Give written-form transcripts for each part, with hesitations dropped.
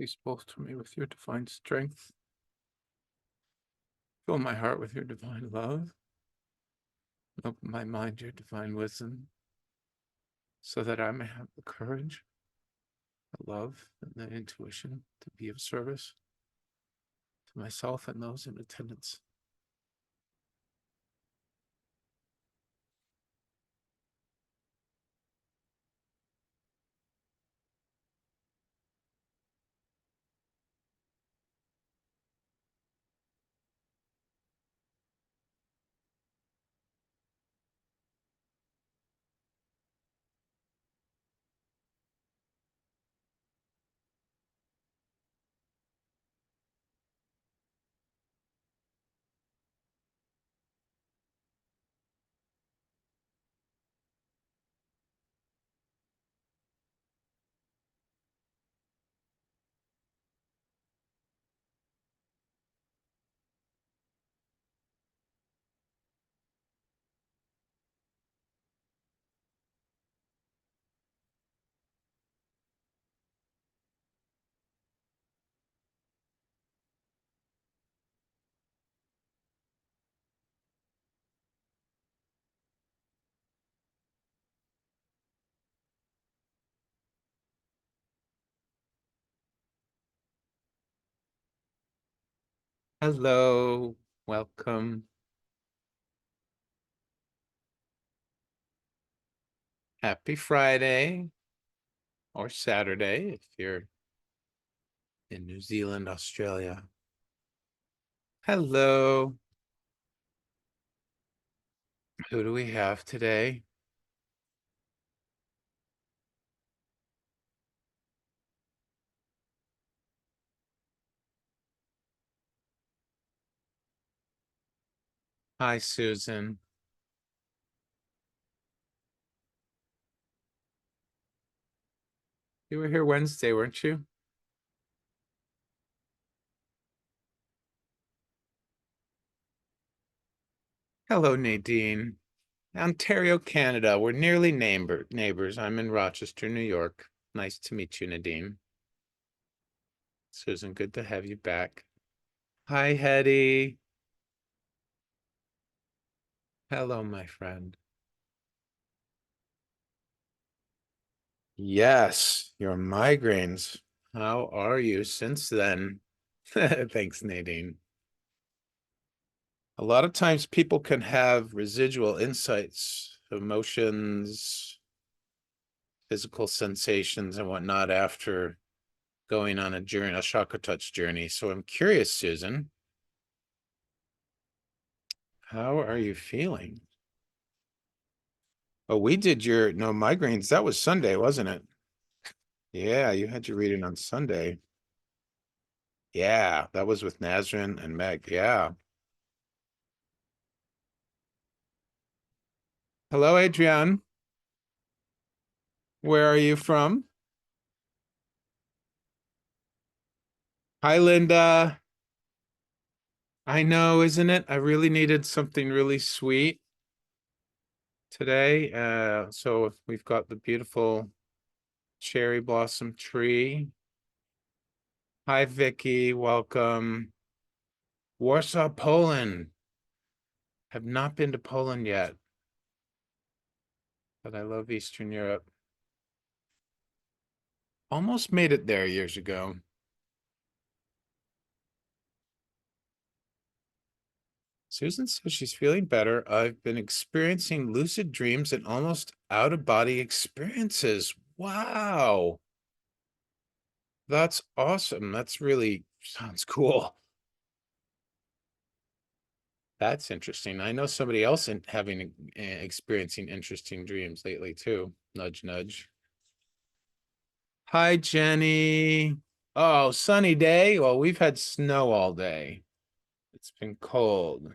Please bolster me with your divine strength. Fill my heart with your divine love. Open my mind to your divine wisdom, so that I may have the courage, the love, and the intuition to be of service to myself and those in attendance. Hello, welcome. Happy Friday or Saturday if you're in New Zealand, Australia. Hello. Who do we have today? Hi, Susan. You were here Wednesday, weren't you? Hello, Nadine. Ontario, Canada. We're nearly neighbors. I'm in Rochester, New York. Nice to meet you, Nadine. Susan, good to have you back. Hi, Hetty. Hello, my friend. Yes, your migraines. How are you since then? Thanks, Nadine. A lot of times people can have residual insights, emotions, physical sensations and whatnot after going on a journey, a ChakraTouch journey. So I'm curious, Susan, how are you feeling? Oh, we did your no migraines. That was Sunday, wasn't it? Yeah, you had your reading on Sunday. Yeah, that was with Nazrin and Meg. Yeah. Hello, Adrienne. Where are you from? Hi, Linda. I know, isn't it? I really needed something really sweet today. So we've got the beautiful cherry blossom tree. Hi, Vicky. Welcome. Warsaw, Poland. Have not been to Poland yet, but I love Eastern Europe. Almost made it there years ago. Susan says she's feeling better. I've been experiencing lucid dreams and almost out-of-body experiences. Wow. That's awesome. That's really sounds cool. That's interesting. I know somebody else having experiencing interesting dreams lately too. Nudge, nudge. Hi, Jenny. Oh, sunny day. Well, we've had snow all day. It's been cold.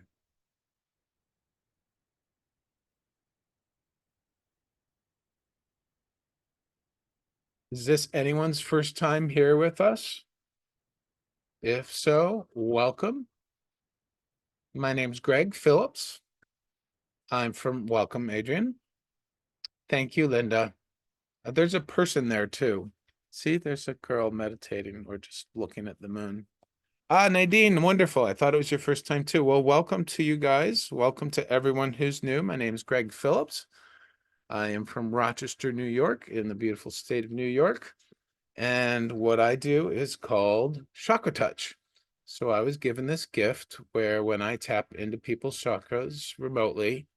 Is this anyone's first time here with us? If so, welcome. My name's Greg Phillips. I'm from Welcome, Adrian. Thank you, Linda. There's a person there too. See, there's a girl meditating or just looking at the moon. Ah, Nadine, wonderful. I thought it was your first time too. Well, welcome to you guys. Welcome to everyone who's new. My name is Greg Phillips. I am from Rochester, New York, in the beautiful state of New York. And what I do is called ChakraTouch. So I was given this gift where when I tap into people's chakras remotely,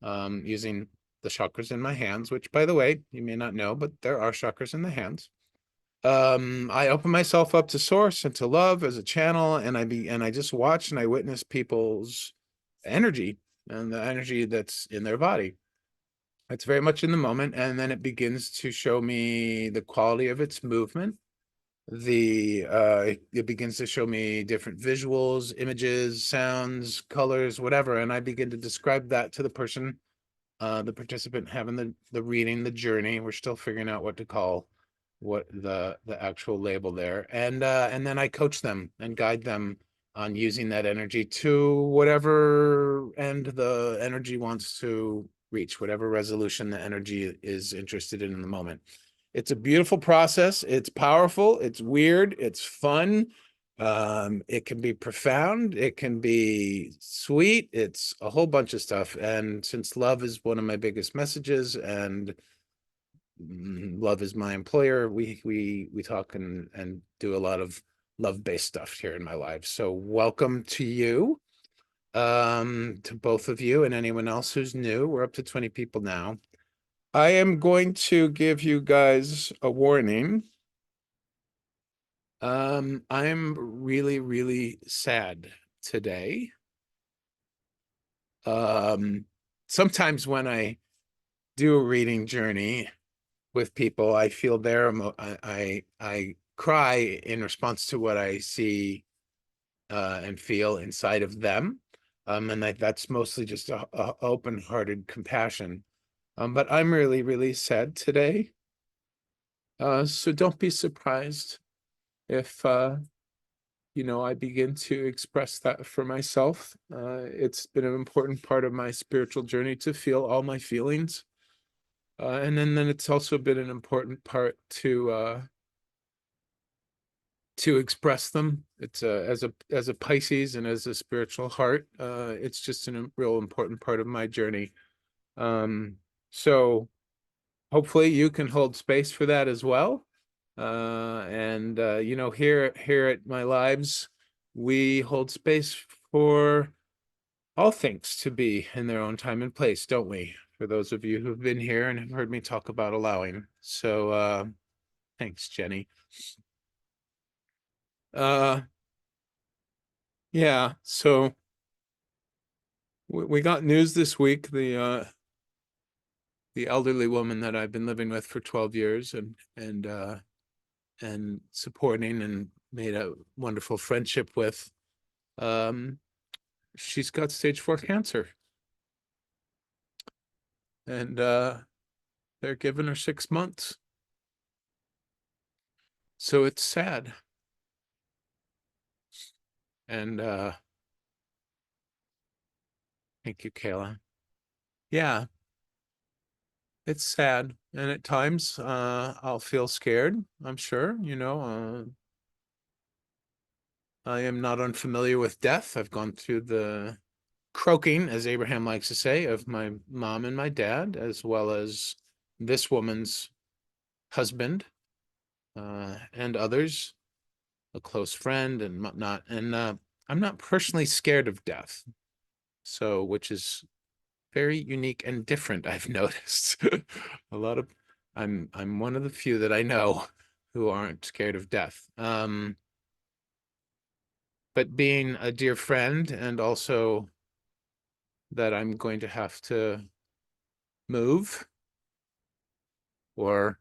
using the chakras in my hands, which by the way, you may not know, but there are chakras in the hands. I open myself up to source and to love as a channel, and I just watch and I witness people's energy and the energy that's in their body. It's very much in the moment, and then it begins to show me the quality of its movement. It begins to show me different visuals, images, sounds, colors, whatever, and I begin to describe that to the person, the participant having the reading, the journey. We're still figuring out what to call what the actual label there, and then I coach them and guide them on using that energy to whatever end the energy wants to reach, whatever resolution the energy is interested in the moment. It's a beautiful process. It's powerful. It's weird. It's fun. It can be profound. It can be sweet. It's a whole bunch of stuff. And since love is one of my biggest messages, and love is my employer, we talk and do a lot of love-based stuff here in my life. So welcome to you, to both of you and anyone else who's new. We're up to 20 people now. I am going to give you guys a warning. I'm really, really sad today. Sometimes when I do a reading journey with people, I feel I cry in response to what I see and feel inside of them. And that's mostly just a open-hearted compassion. But I'm really, really sad today. So don't be surprised if I begin to express that for myself. It's been an important part of my spiritual journey to feel all my feelings. And then it's also been an important part to express them. It's as a Pisces and as a spiritual heart, it's just a real important part of my journey. So hopefully you can hold space for that as well. And here at My Lives, we hold space for all things to be in their own time and place, don't we? For those of you who've been here and have heard me talk about allowing. So thanks, Jenny. Yeah, so we got news this week. The elderly woman that I've been living with for 12 years and supporting and made a wonderful friendship with, she's got stage 4 cancer. And they're giving her 6 months. So it's sad. And thank you, Kayla. Yeah, it's sad. And at times I'll feel scared, I'm sure. I am not unfamiliar with death. I've gone through the croaking, as Abraham likes to say, of my mom and my dad, as well as this woman's husband, and others, a close friend and whatnot. And I'm not personally scared of death, so which is very unique and different, I've noticed. I'm one of the few that I know who aren't scared of death. But being a dear friend, and also that I'm going to have to move or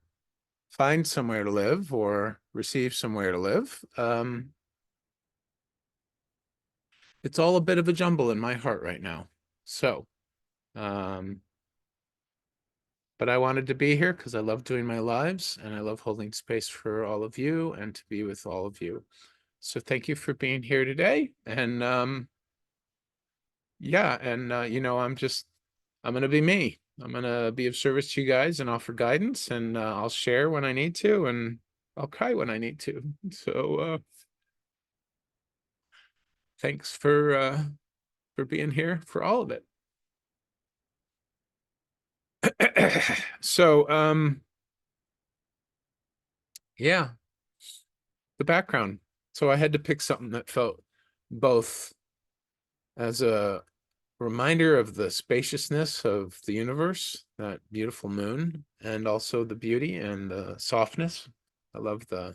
find somewhere to live or receive somewhere to live, it's all a bit of a jumble in my heart right now. So, but I wanted to be here because I love doing my lives and I love holding space for all of you and to be with all of you. So thank you for being here today. And yeah, and I'm going to be me. I'm going to be of service to you guys and offer guidance, and I'll share when I need to. And I'll cry when I need to. So thanks for being here for all of it. So yeah, the background. So I had to pick something that felt both as a reminder of the spaciousness of the universe, that beautiful moon, and also the beauty and the softness. I love the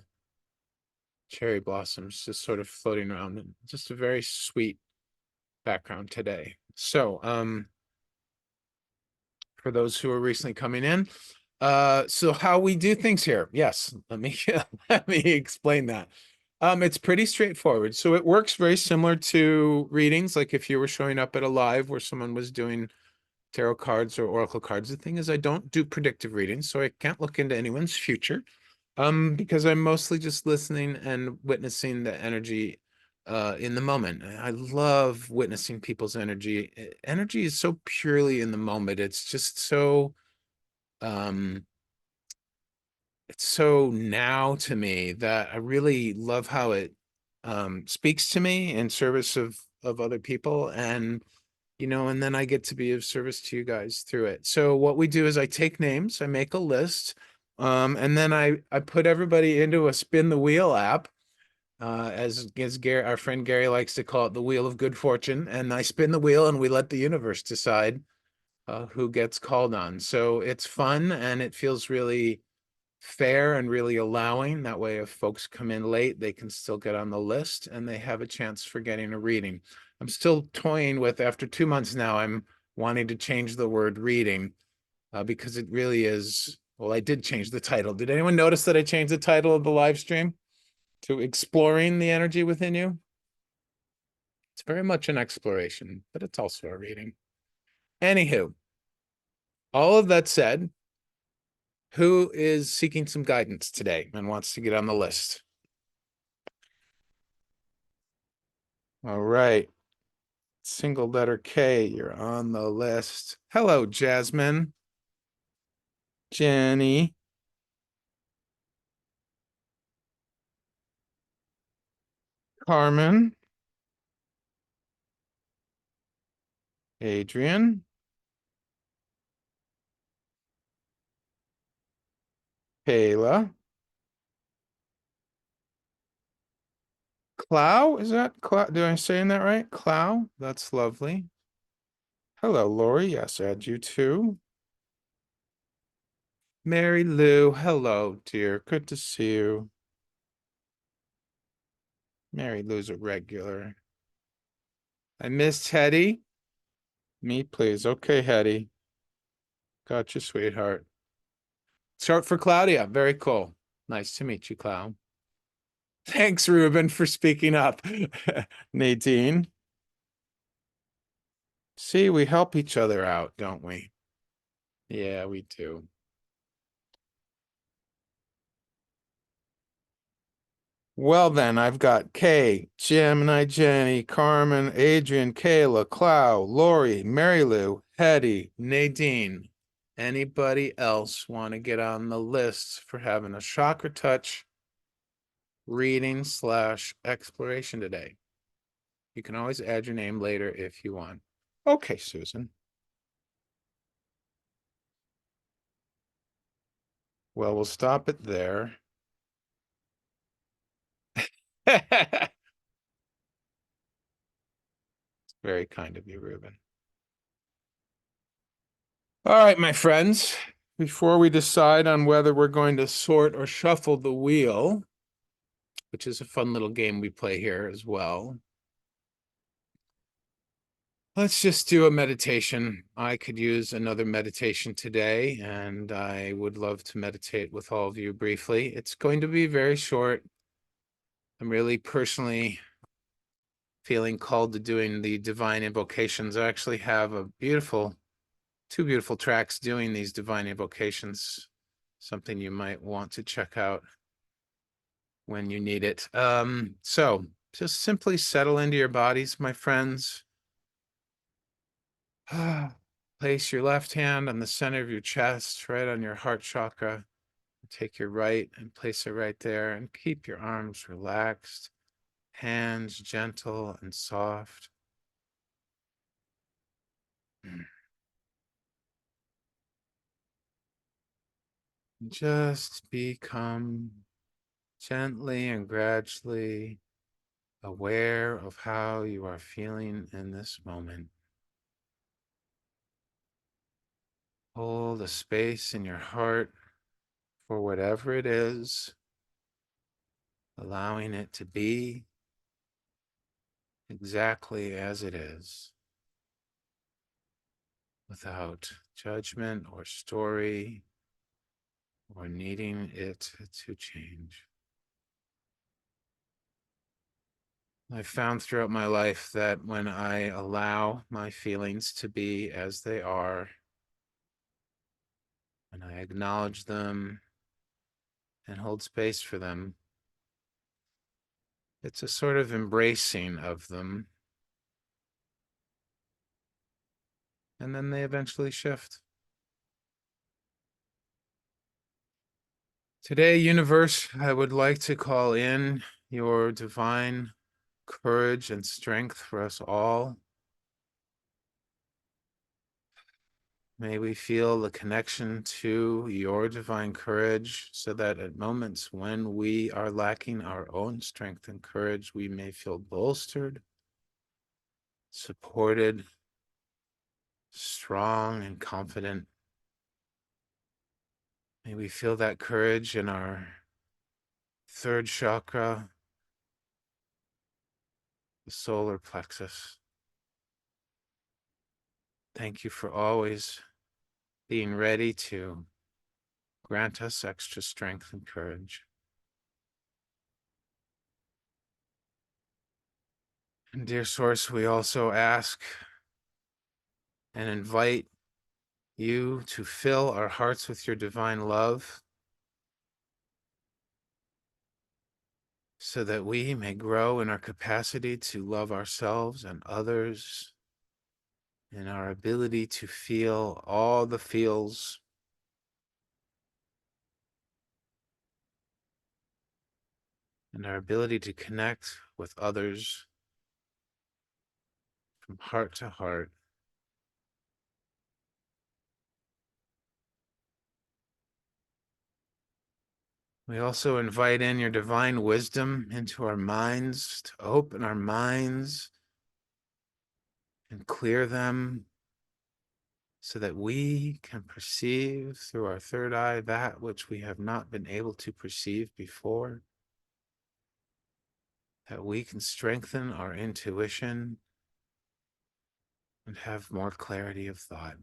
cherry blossoms just sort of floating around, and just a very sweet background today. So for those who are recently coming in, so how we do things here. Yes, let me let me explain that. It's pretty straightforward. So it works very similar to readings, like if you were showing up at a live where someone was doing tarot cards or oracle cards. The thing is, I don't do predictive readings, so I can't look into anyone's future, because I'm mostly just listening and witnessing the energy in the moment. I love witnessing people's energy. Energy is so purely in the moment. It's just so it's so now to me that I really love how it speaks to me in service of other people, and and then I get to be of service to you guys through it. So what we do is I take names, I make a list, and then I put everybody into a spin the wheel app, as Gary, our friend Gary likes to call it, the wheel of good fortune. And I spin the wheel and we let the universe decide who gets called on. So it's fun and it feels really fair and really allowing. That way, if folks come in late, they can still get on the list and they have a chance for getting a reading. I'm still toying with, after 2 months now, I'm wanting to change the word reading because it really is. Well, I did change the title. Did anyone notice that I changed the title of the live stream to Exploring the Energy Within You? It's very much an exploration, but it's also a reading. Anywho, all of that said, who is seeking some guidance today and wants to get on the list? All right. Single letter K, you're on the list. Hello, Jasmine. Jenny. Carmen. Adrian. Kayla. Clow, is that Clow? Do I saying that right? Clow? That's lovely. Hello, Lori. Yes, add you too. Mary Lou. Hello, dear. Good to see you. Mary Lou's a regular. I missed Hetty. Me, please. Okay, Hetty. Got you, sweetheart. Short for Claudia. Very cool. Nice to meet you, Clown. Thanks, Ruben, for speaking up. Nadine. See, we help each other out, don't we? Yeah, we do. Well, then, I've got Kay, Gemini, Jenny, Carmen, Adrian, Kayla, Clow, Lori, Mary Lou, Hetty, Nadine. Anybody else want to get on the list for having a ChakraTouch reading / exploration today? You can always add your name later if you want. Okay, Susan. Well, we'll stop it there. It's very kind of you, Ruben. All right, my friends, before we decide on whether we're going to sort or shuffle the wheel, which is a fun little game we play here as well, let's just do a meditation. I could use another meditation today, and I would love to meditate with all of you briefly. It's going to be very short. I'm really personally feeling called to doing the divine invocations. I actually have two beautiful tracks doing these divine invocations, something you might want to check out when you need it. So just simply settle into your bodies, my friends. Place your left hand on the center of your chest, right on your heart chakra. take your right and place it right there, and keep your arms relaxed, hands gentle and soft. Just become gently and gradually aware of how you are feeling in this moment. Hold a space in your heart for whatever it is, allowing it to be exactly as it is, without judgment or story or needing it to change. I've found throughout my life that when I allow my feelings to be as they are, when I acknowledge them and hold space for them, it's a sort of embracing of them, and then they eventually shift. Today, universe, I would like to call in your divine courage and strength for us all. May we feel the connection to your divine courage, so that at moments when we are lacking our own strength and courage, we may feel bolstered, supported, strong, and confident. May we feel that courage in our third chakra, the solar plexus. Thank you for always being ready to grant us extra strength and courage. And dear Source, we also ask and invite you to fill our hearts with your divine love, so that we may grow in our capacity to love ourselves and others, in our ability to feel all the feels, and our ability to connect with others from heart to heart. We also invite in your divine wisdom into our minds, to open our minds and clear them, so that we can perceive through our third eye that which we have not been able to perceive before, that we can strengthen our intuition and have more clarity of thought.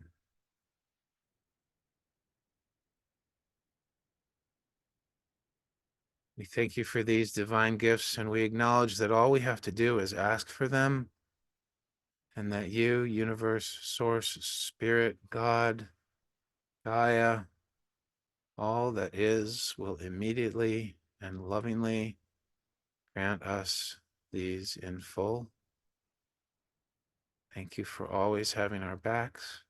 We thank you for these divine gifts, and we acknowledge that all we have to do is ask for them, and that you, universe, source, spirit, God, Gaia, all that is, will immediately and lovingly grant us these in full. Thank you for always having our backs,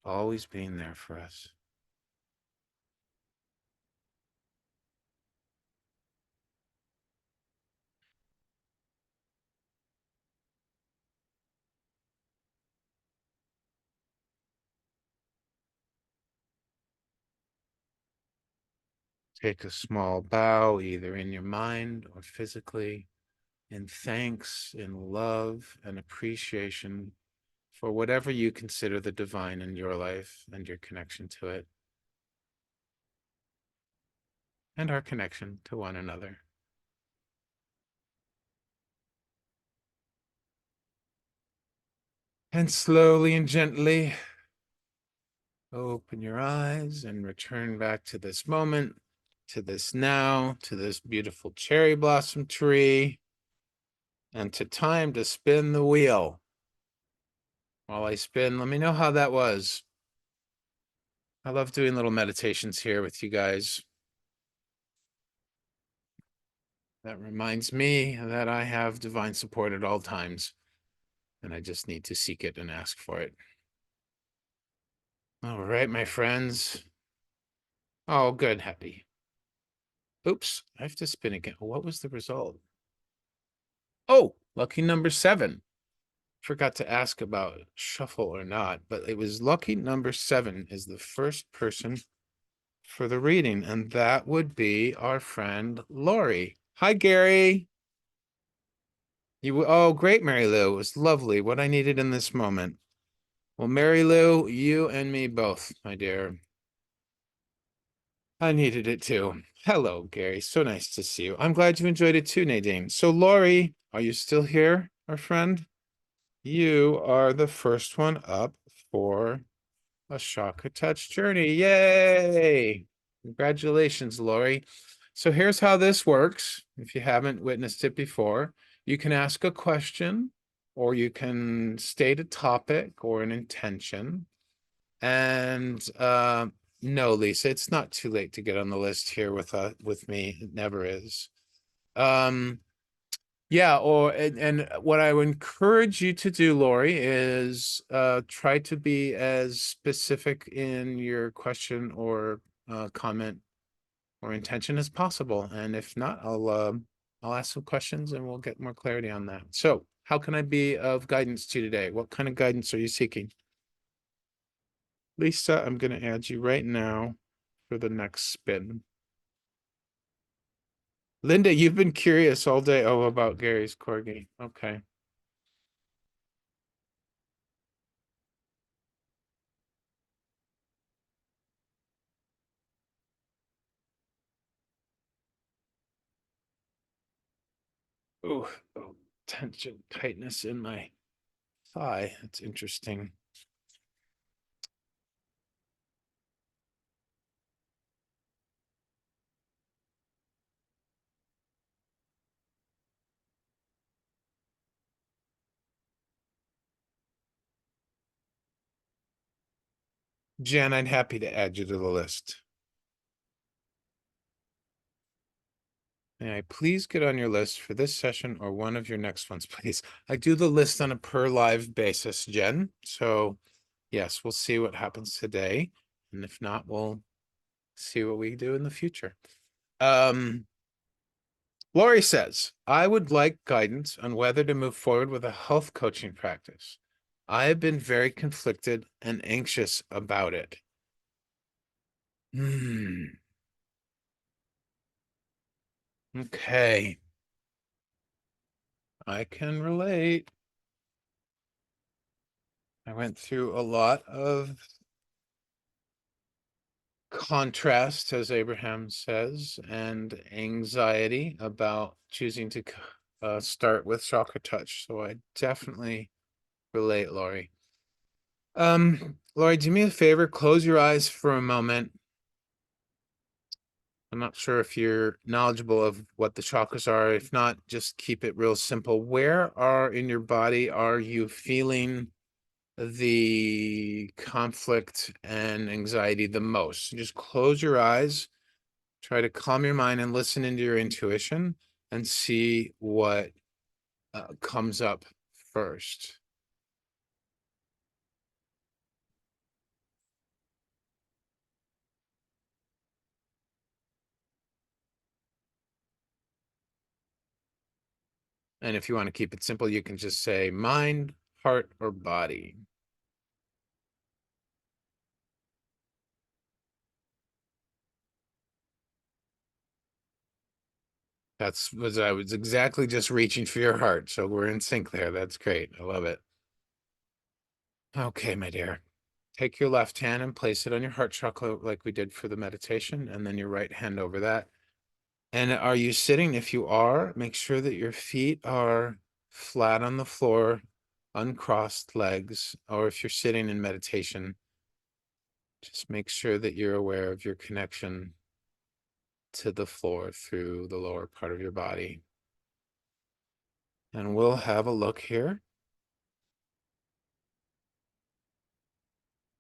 always being there for us. Take a small bow, either in your mind or physically, in thanks, in love, and appreciation for whatever you consider the divine in your life and your connection to it, and our connection to one another. And slowly and gently open your eyes and return back to this moment, to this now, to this beautiful cherry blossom tree, and to time to spin the wheel. While I spin, let me know how that was. I love doing little meditations here with you guys. That reminds me that I have divine support at all times, and I just need to seek it and ask for it. All right, my friends. Oh, good, happy. Oops, I have to spin again. What was the result? Oh, lucky number 7. Forgot to ask about shuffle or not, but it was lucky number 7 is the first person for the reading, and that would be our friend Lori. Hi, Gary. Oh, great, Mary Lou. It was lovely. What I needed in this moment. Well, Mary Lou, you and me both, my dear. I needed it too. Hello, Gary. So nice to see you. I'm glad you enjoyed it too, Nadine. So, Lori, are you still here, our friend? You are the first one up for a ChakraTouch journey. Yay! Congratulations, Lori. So here's how this works. If you haven't witnessed it before, you can ask a question, or you can state a topic or an intention. And no, Lisa, it's not too late to get on the list here with me. It never is. Yeah, and what I would encourage you to do, Lori, is try to be as specific in your question or comment or intention as possible. And if not, I'll ask some questions and we'll get more clarity on that. So, how can I be of guidance to you today? What kind of guidance are you seeking? Lisa, I'm going to add you right now for the next spin. Linda, you've been curious all day. Oh, about Gary's corgi. Okay. Oh, tension, tightness in my thigh. That's interesting. Jen, I'm happy to add you to the list. May I please get on your list for this session or one of your next ones, please? I do the list on a per live basis, Jen. So yes, we'll see what happens today. And if not, we'll see what we do in the future. Lori says, I would like guidance on whether to move forward with a health coaching practice. I have been very conflicted and anxious about it. Okay. I can relate. I went through a lot of contrast, as Abraham says, and anxiety about choosing to start with ChakraTouch. So I definitely relate, Lori. Lori, do me a favor, close your eyes for a moment. I'm not sure if you're knowledgeable of what the chakras are. If not, just keep it real simple. Where in your body are you feeling the conflict and anxiety the most? Just close your eyes, try to calm your mind and listen into your intuition and see what comes up first. And if you want to keep it simple, you can just say mind, heart, or body. I was exactly just reaching for your heart. So we're in sync there. That's great. I love it. Okay, my dear. Take your left hand and place it on your heart chakra like we did for the meditation, and then your right hand over that. And are you sitting? If you are, make sure that your feet are flat on the floor, uncrossed legs, or if you're sitting in meditation, just make sure that you're aware of your connection to the floor through the lower part of your body. And we'll have a look here.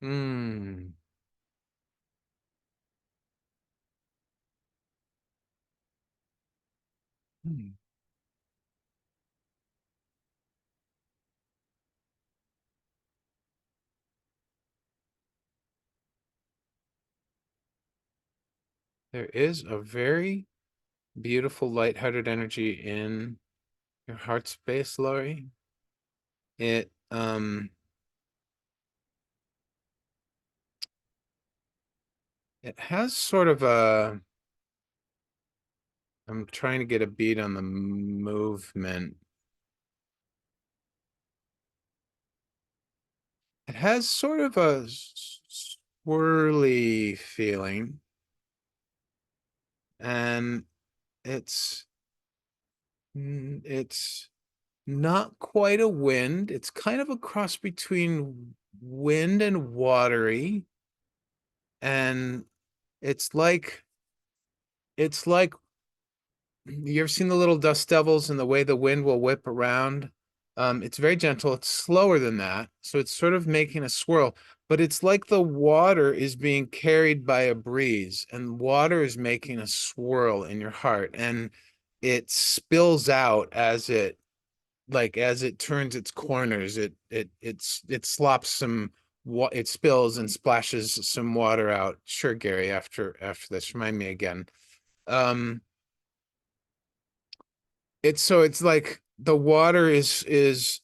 Hmm. There is a very beautiful lighthearted energy in your heart space, Lori. It it has sort of a, I'm trying to get a beat on the movement. It has sort of a swirly feeling, and it's it's not quite a wind. It's kind of a cross between wind and watery, and it's like it's like you ever seen the little dust devils and the way the wind will whip around? It's very gentle. It's slower than that. So it's sort of making a swirl, but it's like the water is being carried by a breeze and water is making a swirl in your heart, and it spills out as it turns its corners. It slops some it spills and splashes some water out. Sure, Gary, after this, remind me again. Um, it's like the water is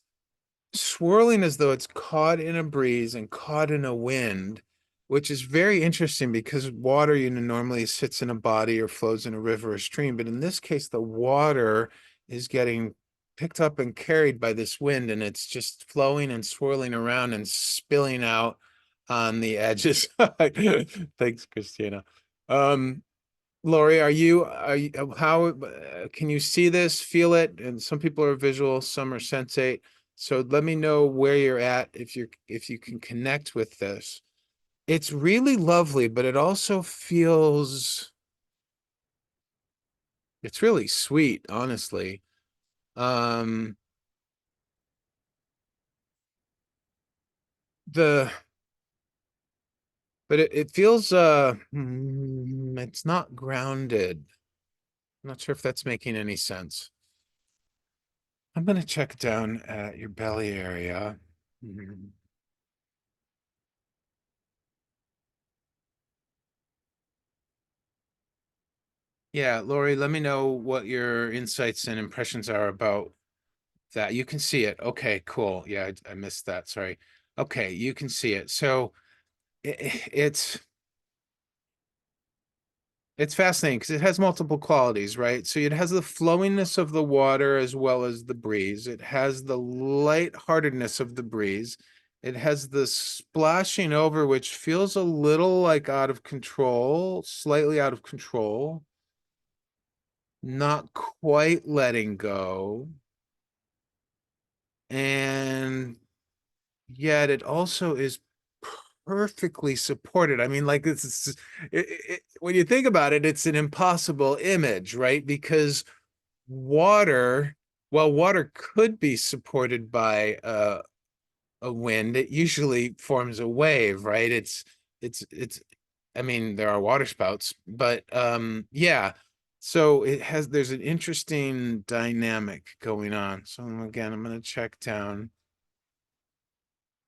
swirling as though it's caught in a breeze and caught in a wind, which is very interesting because water, normally sits in a body or flows in a river or stream, but in this case, the water is getting picked up and carried by this wind, and it's just flowing and swirling around and spilling out on the edges. Thanks, Christina. Um, Lori, how can you see this, feel it? And some people are visual, some are sensate. So let me know where you're at if you can connect with this. It's really lovely, but it also feels it's really sweet, honestly. Um the but it feels it's not grounded. I'm not sure if that's making any sense. I'm gonna check down at your belly area. Mhm. Yeah, Lori, let me know what your insights and impressions are about that. You can see it. Okay, cool. Yeah, I missed that. Sorry. Okay, you can see it. So it's fascinating because it has multiple qualities, right? So it has the flowingness of the water as well as the breeze. It has the lightheartedness of the breeze. It has the splashing over, which feels a little like out of control, slightly out of control, not quite letting go. And yet it also is perfectly supported. I mean, like this is when you think about it, it's an impossible image, right? Because water, well, water could be supported by a wind. It usually forms a wave, right? It's. I mean, there are water spouts, but yeah. So there's an interesting dynamic going on. So again, I'm going to check down.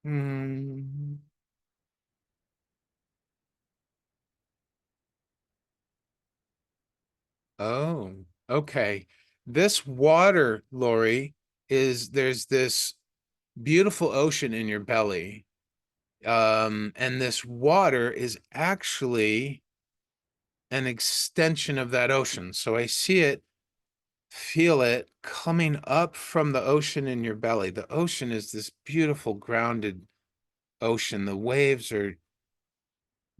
Hmm. Oh, okay. This water, Lori, there's this beautiful ocean in your belly. And this water is actually an extension of that ocean. So I see it, feel it coming up from the ocean in your belly. The ocean is this beautiful, grounded ocean. The waves are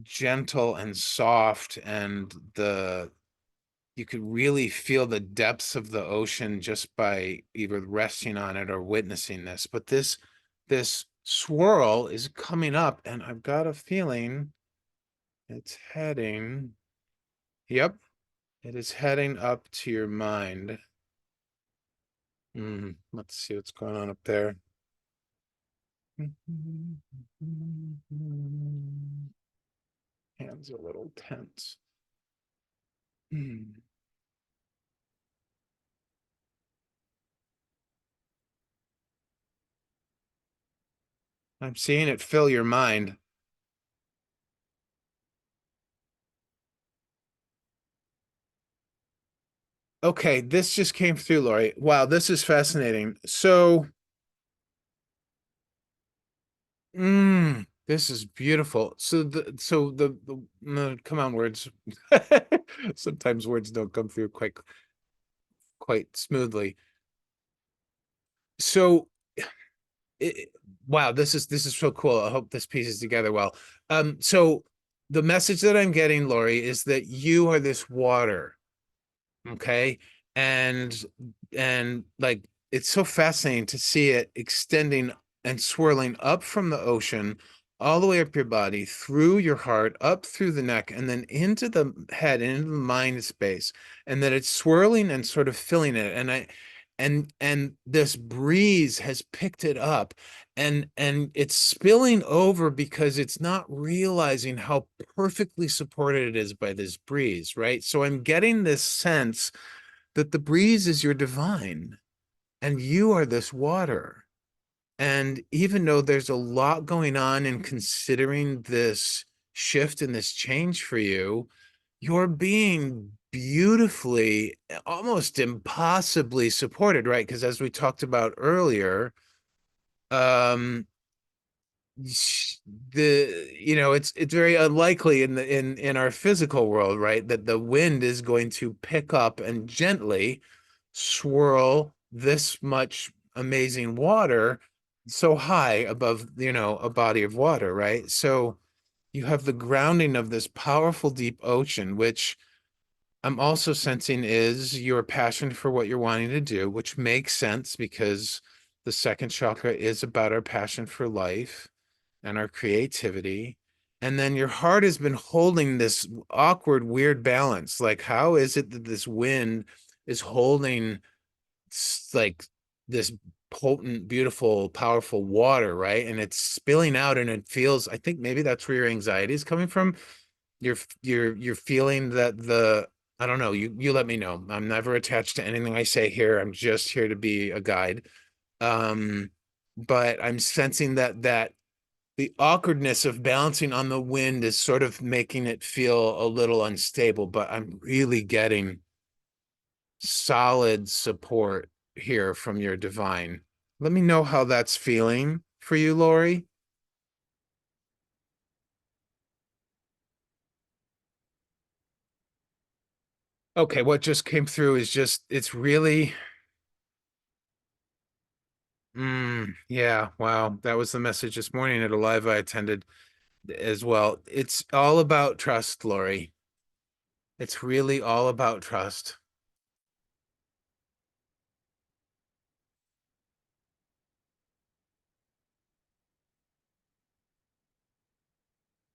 gentle and soft, and the you could really feel the depths of the ocean just by either resting on it or witnessing this. But this swirl is coming up, and I've got a feeling it's heading. Yep, it is heading up to your mind. Let's see what's going on up there. Hands a little tense. Hmm. I'm seeing it fill your mind. Okay, this just came through, Lori. Wow, this is fascinating. So, this is beautiful. Come on, words. Sometimes words don't come through quite smoothly. So, it, wow, this is so cool. I hope this pieces together well. So the message that I'm getting, Lori, is that you are this water. Okay. And like it's so fascinating to see it extending and swirling up from the ocean all the way up your body, through your heart, up through the neck, and then into the head, into the mind space, and that it's swirling and sort of filling it. And this breeze has picked it up, and it's spilling over because it's not realizing how perfectly supported it is by this breeze, right? So I'm getting this sense that the breeze is your divine and you are this water. And even though there's a lot going on in considering this shift and this change for you, you're being beautifully, almost impossibly supported, right? Because as we talked about earlier, um, it's very unlikely in our physical world, right, that the wind is going to pick up and gently swirl this much amazing water so high above, a body of water, right? So you have the grounding of this powerful deep ocean, which I'm also sensing is your passion for what you're wanting to do, which makes sense because the second chakra is about our passion for life and our creativity. And then your heart has been holding this awkward, weird balance. Like, how is it that this wind is holding like this potent, beautiful, powerful water, right? And it's spilling out and it feels, I think maybe that's where your anxiety is coming from. You're feeling that I don't know, you let me know. I'm never attached to anything I say here. I'm just here to be a guide. Um, but I'm sensing that the awkwardness of balancing on the wind is sort of making it feel a little unstable, but I'm really getting solid support here from your divine. Let me know how that's feeling for you, Lori. Okay, what just came through is just, it's really, yeah, wow. That was the message this morning at a live I attended as well. It's all about trust, Lori. It's really all about trust.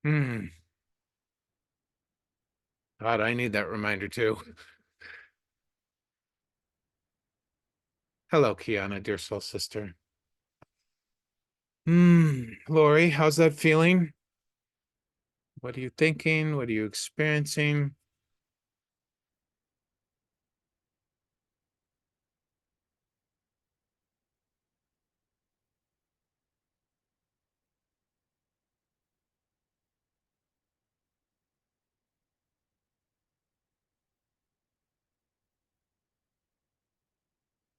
Hmm. God, I need that reminder too. Hello, Kiana, dear soul sister. Lori, how's that feeling? What are you thinking? What are you experiencing?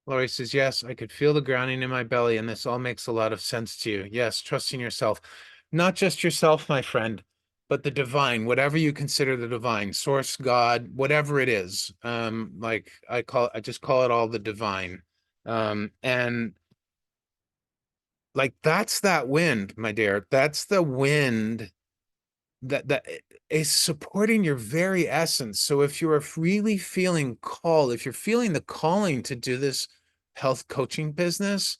Lori says, yes, I could feel the grounding in my belly, and this all makes a lot of sense to you. Yes, trusting yourself. Not just yourself, my friend, but the divine, whatever you consider the divine, source, God, whatever it is. Like I just call it all the divine. And like that's that wind, my dear. That's the wind that is supporting your very essence. So if you're really feeling called, if you're feeling the calling to do this health coaching business,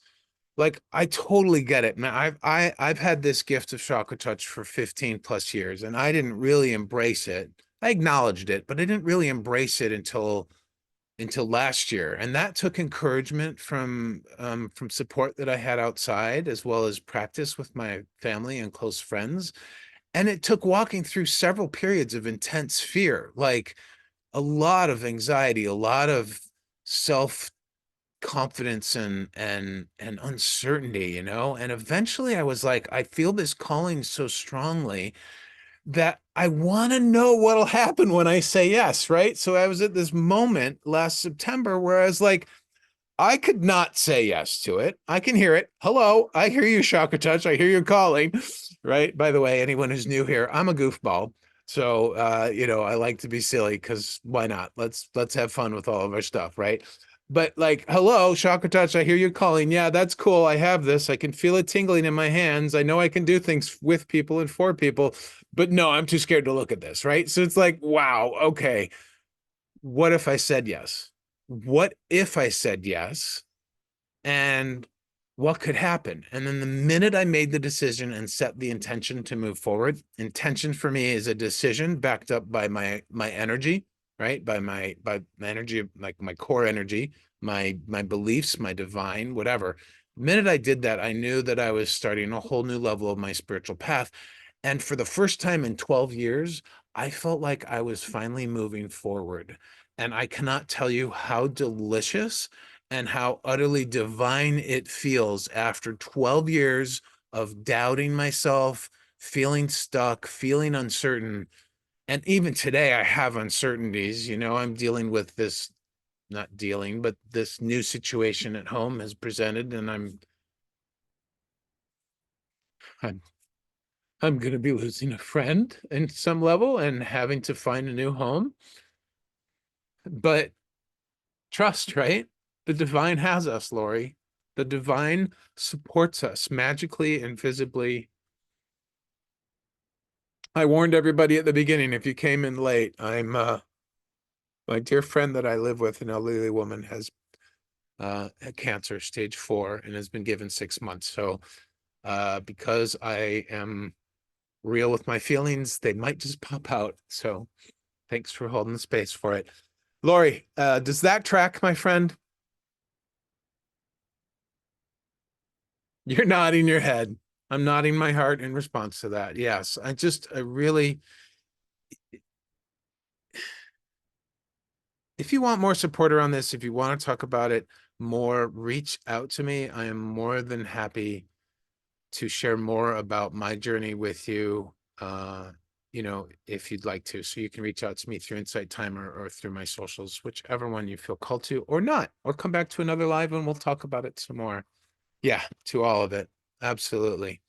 like I totally get it, man. I've had this gift of ChakraTouch for 15 plus years, and I didn't really embrace it. I acknowledged it, but I didn't really embrace it until last year. And that took encouragement from support that I had outside, as well as practice with my family and close friends. And it took walking through several periods of intense fear, like a lot of anxiety, a lot of self confidence and uncertainty, and eventually I was like, I feel this calling so strongly, that I want to know what'll happen when I say yes, right? So I was at this moment last September where I was like, I could not say yes to it. I can hear it. Hello, I hear you, ChakraTouch. I hear you calling, right? By the way, anyone who's new here, I'm a goofball. So I like to be silly because why not? Let's have fun with all of our stuff, right? But like, hello, ChakraTouch, I hear you calling. Yeah, that's cool. I have this. I can feel it tingling in my hands. I know I can do things with people and for people, but no, I'm too scared to look at this, right? So it's like, wow, okay. What if I said yes? What if I said yes? And what could happen? And then the minute I made the decision and set the intention to move forward, intention for me is a decision backed up by my energy, right? By my energy, like my core energy, my beliefs, my divine, whatever. The minute I did that, I knew that I was starting a whole new level of my spiritual path. And for the first time in 12 years, I felt like I was finally moving forward. And I cannot tell you how delicious and how utterly divine it feels after 12 years of doubting myself, feeling stuck, feeling uncertain. And even today, I have uncertainties. I'm dealing with this, not dealing, but this new situation at home has presented, and I'm I'm going to be losing a friend in some level and having to find a new home. But trust, right? The divine has us, Lori. The divine supports us magically and visibly. I warned everybody at the beginning, if you came in late, my dear friend that I live with, an elderly woman, has cancer stage 4 and has been given 6 months. So because I am real with my feelings, they might just pop out. So thanks for holding the space for it. Lori, does that track, my friend? You're nodding your head. I'm nodding my heart in response to that. Yes, I really, if you want more support around this, if you want to talk about it more, reach out to me. I am more than happy to share more about my journey with you, if you'd like to. So you can reach out to me through Insight Timer or through my socials, whichever one you feel called to, or not, or come back to another live and we'll talk about it some more. Yeah, to all of it. Absolutely.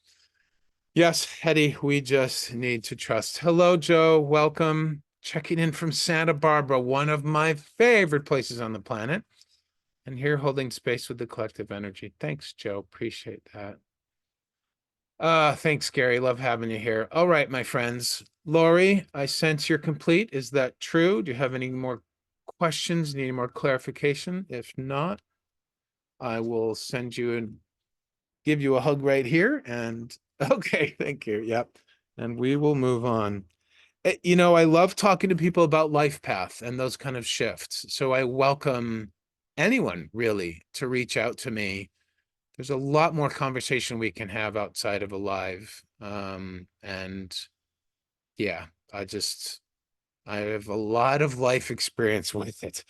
Yes, Hetty, we just need to trust. Hello, Joe. Welcome. Checking in from Santa Barbara, one of my favorite places on the planet. And here holding space with the collective energy. Thanks, Joe. Appreciate that. Thanks, Gary. Love having you here. All right, my friends. Lori, I sense you're complete. Is that true? Do you have any more questions? Need any more clarification? If not, I will send you and give you a hug right here. And okay, thank you. Yep. And we will move on. I love talking to people about life path and those kind of shifts. So I welcome anyone really to reach out to me. There's a lot more conversation we can have outside of a live. And yeah, I have a lot of life experience with it.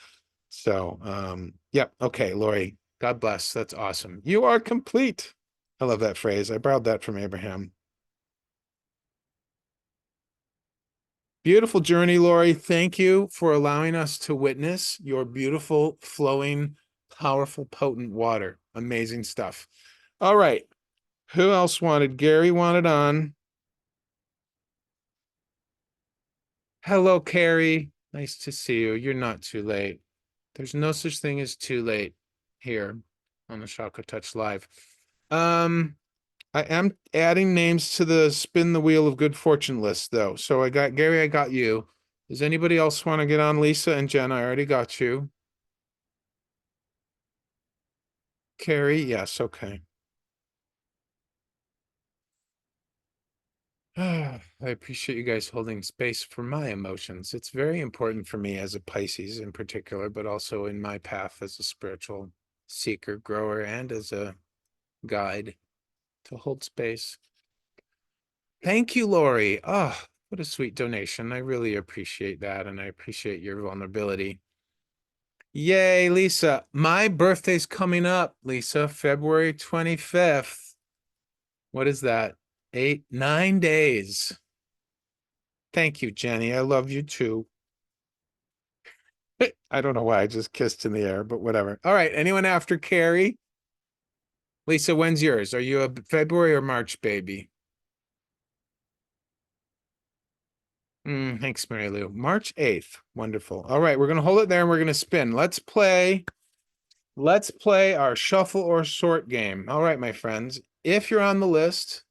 So, yep. Okay, Lori, God bless. That's awesome. You are complete. I love that phrase. I borrowed that from Abraham. Beautiful journey, Lori. Thank you for allowing us to witness your beautiful, flowing, powerful, potent water. Amazing stuff. All right. Who else wanted? Gary wanted on. Hello, Carrie. Nice to see you. You're not too late. There's no such thing as too late here on the ChakraTouch Live. I am adding names to the spin the wheel of good fortune list, though. So I got Gary, I got you. Does anybody else want to get on? Lisa and Jen, I already got you. Carrie, yes, okay. I appreciate you guys holding space for my emotions. It's very important for me as a Pisces in particular, but also in my path as a spiritual seeker, grower, and as a guide to hold space. Thank you, Lori. Oh, what a sweet donation. I really appreciate that, and I appreciate your vulnerability. Yay, Lisa. My birthday's coming up, Lisa, February 25th. What is that? 9 days. Thank you, Jenny. I love you too. I don't know why I just kissed in the air, but whatever. All right. Anyone after Carrie? Lisa, when's yours? Are you a February or March baby? Thanks, Mary Lou. March 8th. Wonderful. All right, we're gonna hold it there and we're gonna spin. Let's play our shuffle or sort game. All right, my friends. If you're on the list,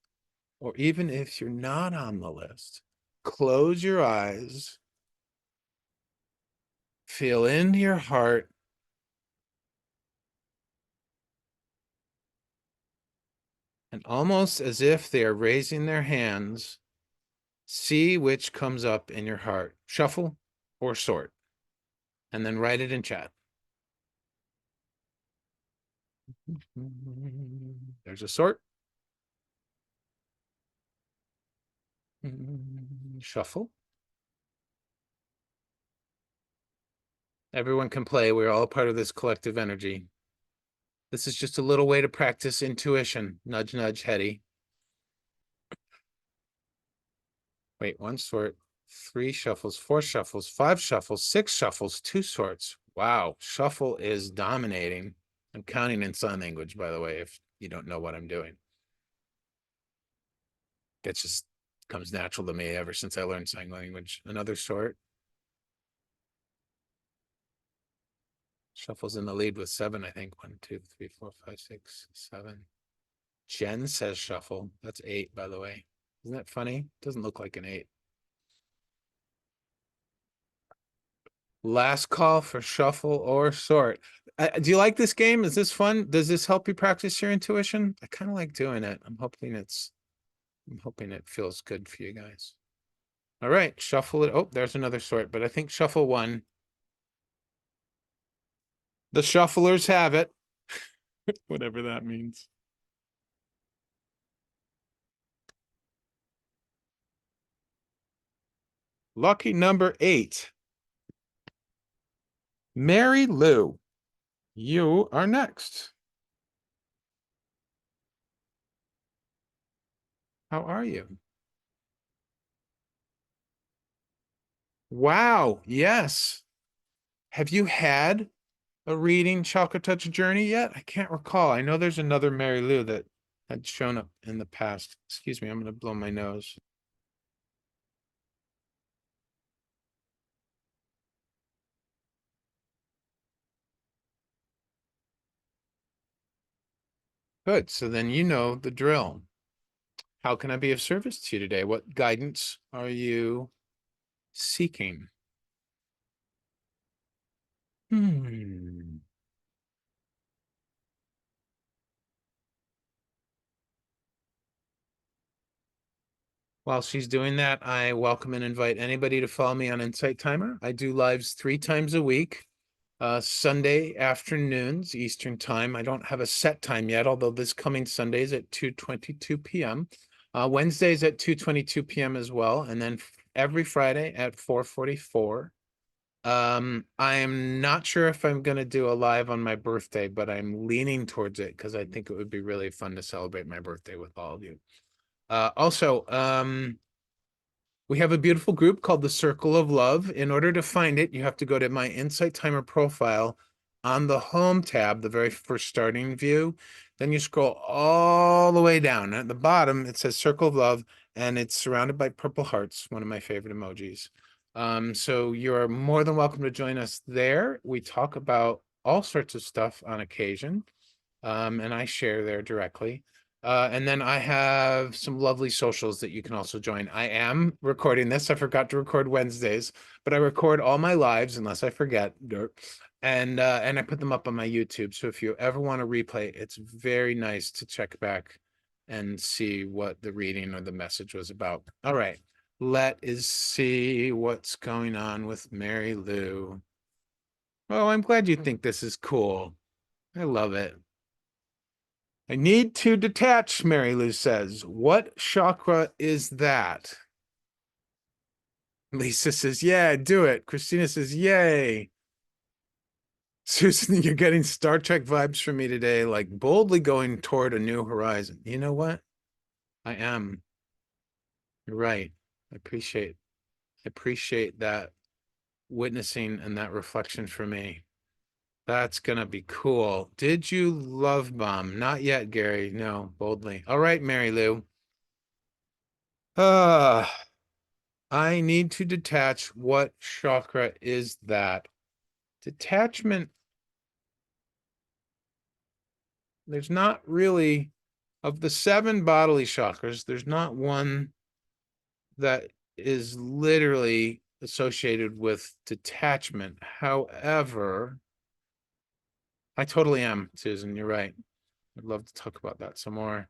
or even if you're not on the list, close your eyes, feel into your heart, and almost as if they are raising their hands, see which comes up in your heart. Shuffle or sort, and then write it in chat. There's a sort. Shuffle. Everyone can play. We're all part of this collective energy. This is just a little way to practice intuition. Nudge, nudge, Hetty. Wait, one sort, 3 shuffles, 4 shuffles, 5 shuffles, 6 shuffles, 2 sorts. Wow, shuffle is dominating. I'm counting in sign language, by the way, if you don't know what I'm doing. It just comes natural to me ever since I learned sign language. Another sort. Shuffle's in the lead with 7, I think. 1, 2, 3, 4, 5, 6, 7. Jen says shuffle. That's 8, by the way. Isn't that funny? Doesn't look like an 8. Last call for shuffle or sort. Do you like this game? Is this fun? Does this help you practice your intuition? I kind of like doing it. I'm hoping it feels good for you guys. All right, shuffle it. Oh, there's another sort, but I think shuffle 1. The shufflers have it. Whatever that means. Lucky number 8. Mary Lou, you are next. How are you? Wow, yes. Have you had a reading ChakraTouch journey yet? I can't recall. I know there's another Mary Lou that had shown up in the past. Excuse me, I'm going to blow my nose. Good. So then you know the drill. How can I be of service to you today? What guidance are you seeking? While she's doing that, I welcome and invite anybody to follow me on Insight Timer. I do lives 3 times a week, Sunday afternoons, Eastern time. I don't have a set time yet, although this coming Sunday is at 2:22 p.m. Wednesdays at 2:22 p.m. as well, and then every Friday at 4:44. I'm not sure if I'm going to do a live on my birthday, but I'm leaning towards it because I think it would be really fun to celebrate my birthday with all of you. Also, we have a beautiful group called the Circle of Love. In order to find it, you have to go to my Insight Timer profile on the home tab, the very first starting view. Then you scroll all the way down. At the bottom, it says Circle of Love, and it's surrounded by purple hearts, one of my favorite emojis. So you're more than welcome to join us there. We talk about all sorts of stuff on occasion, and I share there directly. And then I have some lovely socials that you can also join. I am recording this. I forgot to record Wednesdays, but I record all my lives unless I forget. And I put them up on my YouTube. So if you ever want to replay, it's very nice to check back and see what the reading or the message was about. All right, let us see what's going on with Mary Lou. Oh, I'm glad you think this is cool. I love it. I need to detach, Mary Lou says. What chakra is that? Lisa says, yeah, do it. Christina says, yay. Susan, you're getting Star Trek vibes from me today, like boldly going toward a new horizon. You know what? I am. You're right. I appreciate appreciate that witnessing and that reflection for me. That's gonna be cool. Did you love bomb? Not yet, Gary. No, boldly. All right, Mary Lou. I need to detach. What chakra is that? Detachment. There's not really, of the 7 bodily chakras, there's not one that is literally associated with detachment. However, I totally am, Susan. You're right. I'd love to talk about that some more.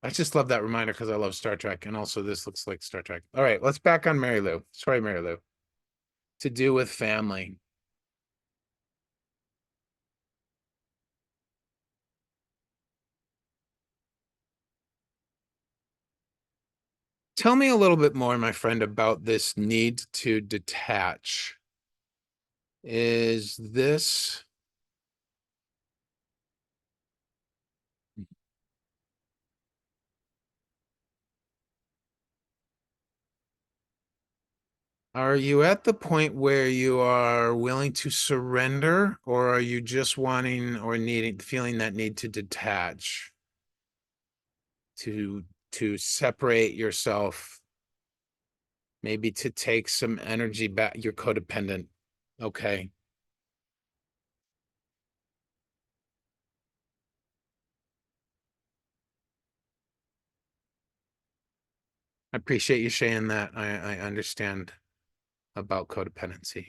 I just love that reminder because I love Star Trek, and also this looks like Star Trek. All right, let's back on Mary Lou. Sorry, Mary Lou. To do with family. Tell me a little bit more, my friend, about this need to detach. Is this... Are you at the point where you are willing to surrender, or are you just wanting or needing, feeling that need to detach, to separate yourself, maybe to take some energy back? You're codependent. Okay. I appreciate you saying that. I understand about codependency.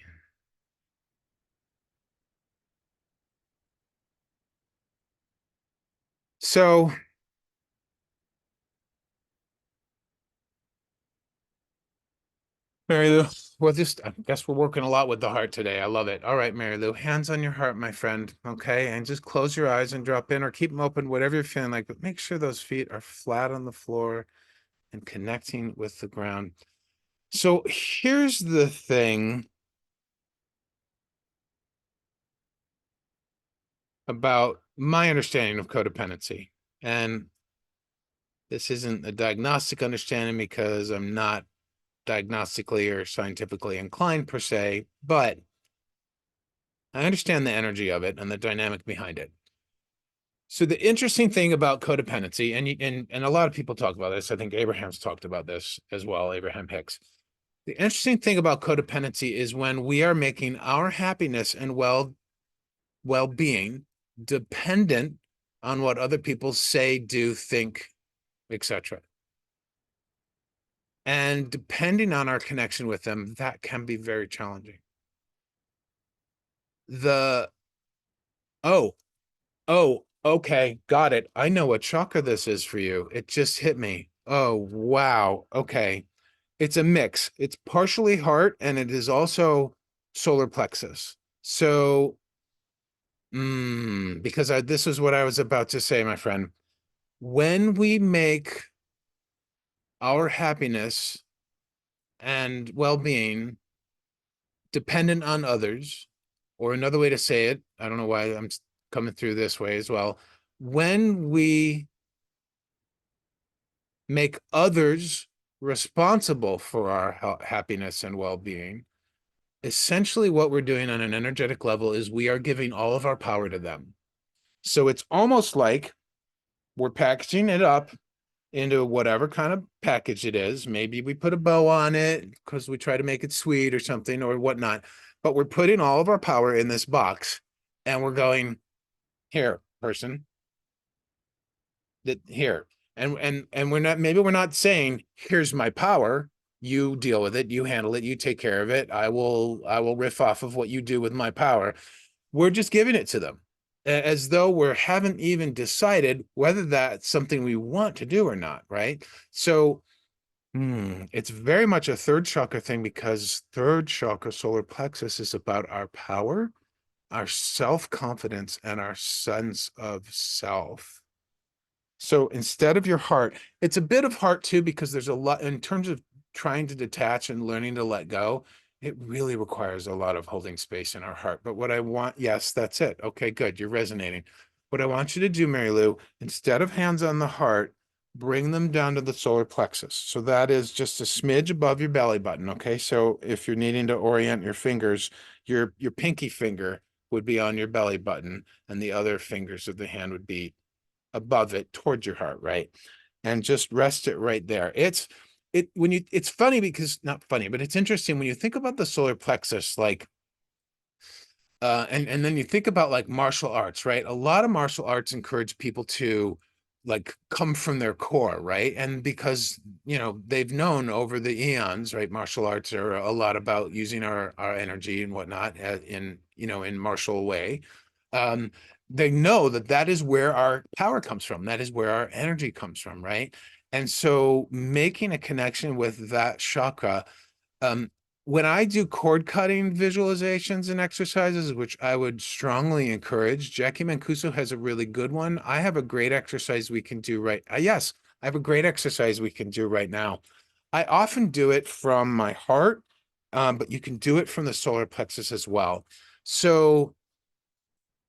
So, Mary Lou, well, just, I guess we're working a lot with the heart today. I love it. All right, Mary Lou, hands on your heart, my friend. Okay. And just close your eyes and drop in, or keep them open, whatever you're feeling like, but make sure those feet are flat on the floor and connecting with the ground. So here's the thing about my understanding of codependency. And this isn't a diagnostic understanding because I'm not diagnostically or scientifically inclined per se, but I understand the energy of it and the dynamic behind it. So the interesting thing about codependency, and a lot of people talk about this, I think Abraham's talked about this as well, Abraham Hicks. The interesting thing about codependency is when we are making our happiness and well-being dependent on what other people say, do, think, etc. And depending on our connection with them, that can be very challenging. The oh, okay, got it. I know what chakra this is for you. It just hit me. Oh, wow. Okay. It's a mix. It's partially heart and it is also solar plexus. So, because this is what I was about to say, my friend. When we make our happiness and well-being dependent on others, or another way to say it, I don't know why I'm coming through this way as well. When we make others responsible for our happiness and well-being, essentially what we're doing on an energetic level is we are giving all of our power to them. So it's almost like we're packaging it up into whatever kind of package it is. Maybe we put a bow on it because we try to make it sweet or something or whatnot, but we're putting all of our power in this box and we're going, here, person, that here. And we're not, maybe we're not saying, here's my power, you deal with it, you handle it, you take care of it, I will riff off of what you do with my power. We're just giving it to them as though we haven't even decided whether that's something we want to do or not, right? So it's very much a third chakra thing, because third chakra, solar plexus, is about our power, our self-confidence, and our sense of self. So instead of your heart, it's a bit of heart too, because there's a lot in terms of trying to detach and learning to let go. It really requires a lot of holding space in our heart. But what I want, yes, that's it. Okay, good. You're resonating. What I want you to do, Mary Lou, instead of hands on the heart, bring them down to the solar plexus. So that is just a smidge above your belly button. Okay. So if you're needing to orient your fingers, your pinky finger would be on your belly button, and the other fingers of the hand would be above it towards your heart, right? And just rest it right there. It's funny because not funny, but it's interesting when you think about the solar plexus, like and then you think about like martial arts, right? A lot of martial arts encourage people to like come from their core, right? And because they've known over the eons, right? Martial arts are a lot about using our energy and whatnot in martial way. Um, they know that that is where our power comes from. That is where our energy comes from, right? And so making a connection with that chakra, um, when I do cord cutting visualizations and exercises, which I would strongly encourage, Jackie Mancuso has a really good one. I have a great exercise we can do yes, I have a great exercise we can do right now. I often do it from my heart, but you can do it from the solar plexus as well. So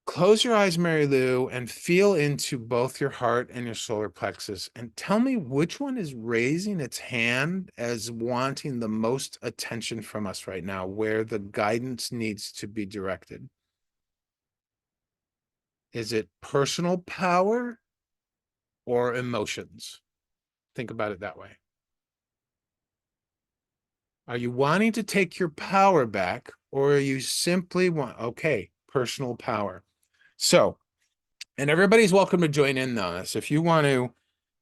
close your eyes, Mary Lou, and feel into both your heart and your solar plexus, and tell me which one is raising its hand as wanting the most attention from us right now, where the guidance needs to be directed. Is it personal power or emotions? Think about it that way. Are you wanting to take your power back, or are you simply okay, personal power? So, and everybody's welcome to join in on this. If you want to,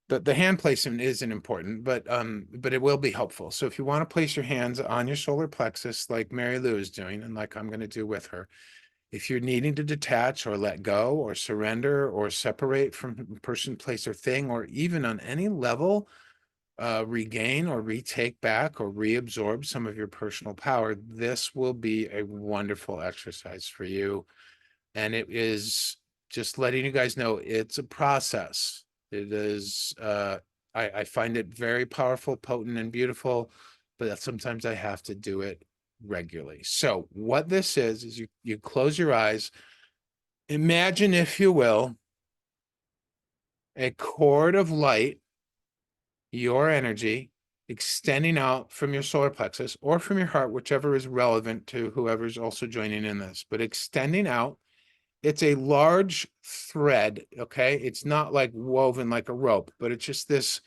the hand placement isn't important, but it will be helpful. So if you want to place your hands on your solar plexus, like Mary Lou is doing, and like I'm going to do with her, if you're needing to detach or let go or surrender or separate from person, place, or thing, or even on any level, regain or retake back or reabsorb some of your personal power, this will be a wonderful exercise for you. And it is just letting you guys know it's a process. It is, I find it very powerful, potent, and beautiful, but sometimes I have to do it regularly. So what this is you close your eyes. Imagine, if you will, a cord of light, your energy, extending out from your solar plexus or from your heart, whichever is relevant to whoever's also joining in this, but extending out. It's a large thread, okay? It's not like woven like a rope, but it's just this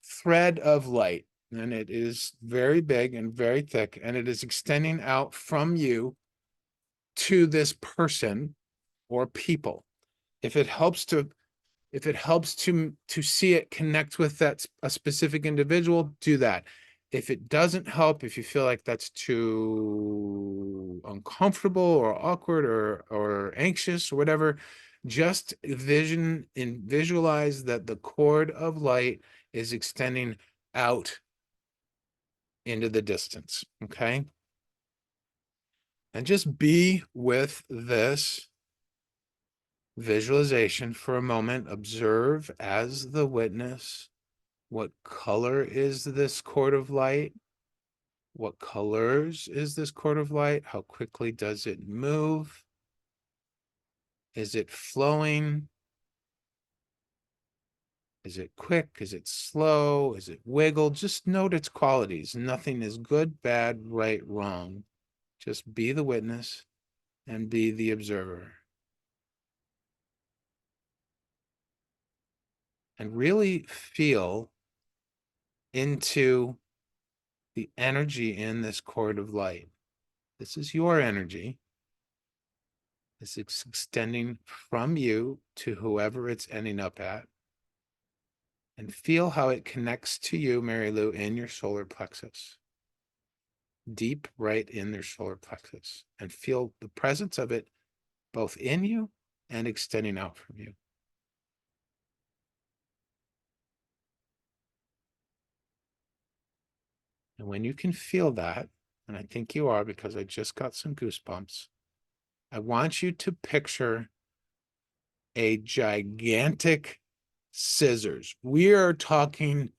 thread of light. And it is very big and very thick, and it is extending out from you to this person or people. If it helps to see it connect with a specific individual, do that. If it doesn't help, if you feel like that's too uncomfortable or awkward or anxious or whatever, just visualize that the cord of light is extending out into the distance, okay? And just be with this visualization for a moment. Observe as the witness. What color is this cord of light? What colors is this cord of light? How quickly does it move? Is it flowing? Is it quick? Is it slow? Is it wiggle? Just note its qualities. Nothing is good, bad, right, wrong. Just be the witness and be the observer. And really feel into the energy in this cord of light. This is your energy. It's extending from you to whoever it's ending up at. And feel how it connects to you, Mary Lou, in your solar plexus. Deep right in their solar plexus. And feel the presence of it both in you and extending out from you. And when you can feel that, and I think you are because I just got some goosebumps, I want you to picture a gigantic scissors. We are talking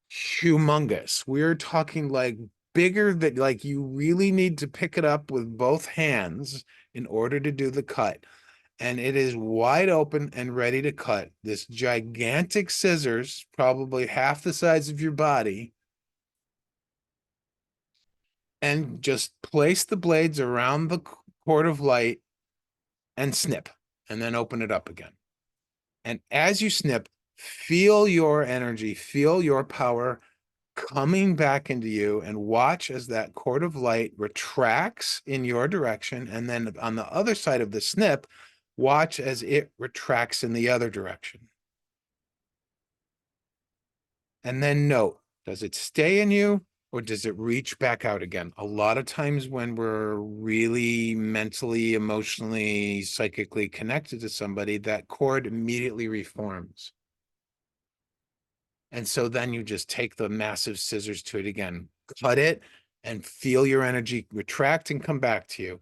humongous. We're talking like bigger that like you really need to pick it up with both hands in order to do the cut. and it is wide open and ready to cut. This gigantic scissors, probably half the size of your body, and just place the blades around the cord of light and snip, and then open it up again. And as you snip, feel your energy, feel your power coming back into you, and watch as that cord of light retracts in your direction. And then on the other side of the snip, watch as it retracts in the other direction. And then note, does it stay in you or does it reach back out again? A lot of times when we're really mentally, emotionally, psychically connected to somebody, that cord immediately reforms. And so then you just take the massive scissors to it again, cut it, and feel your energy retract and come back to you.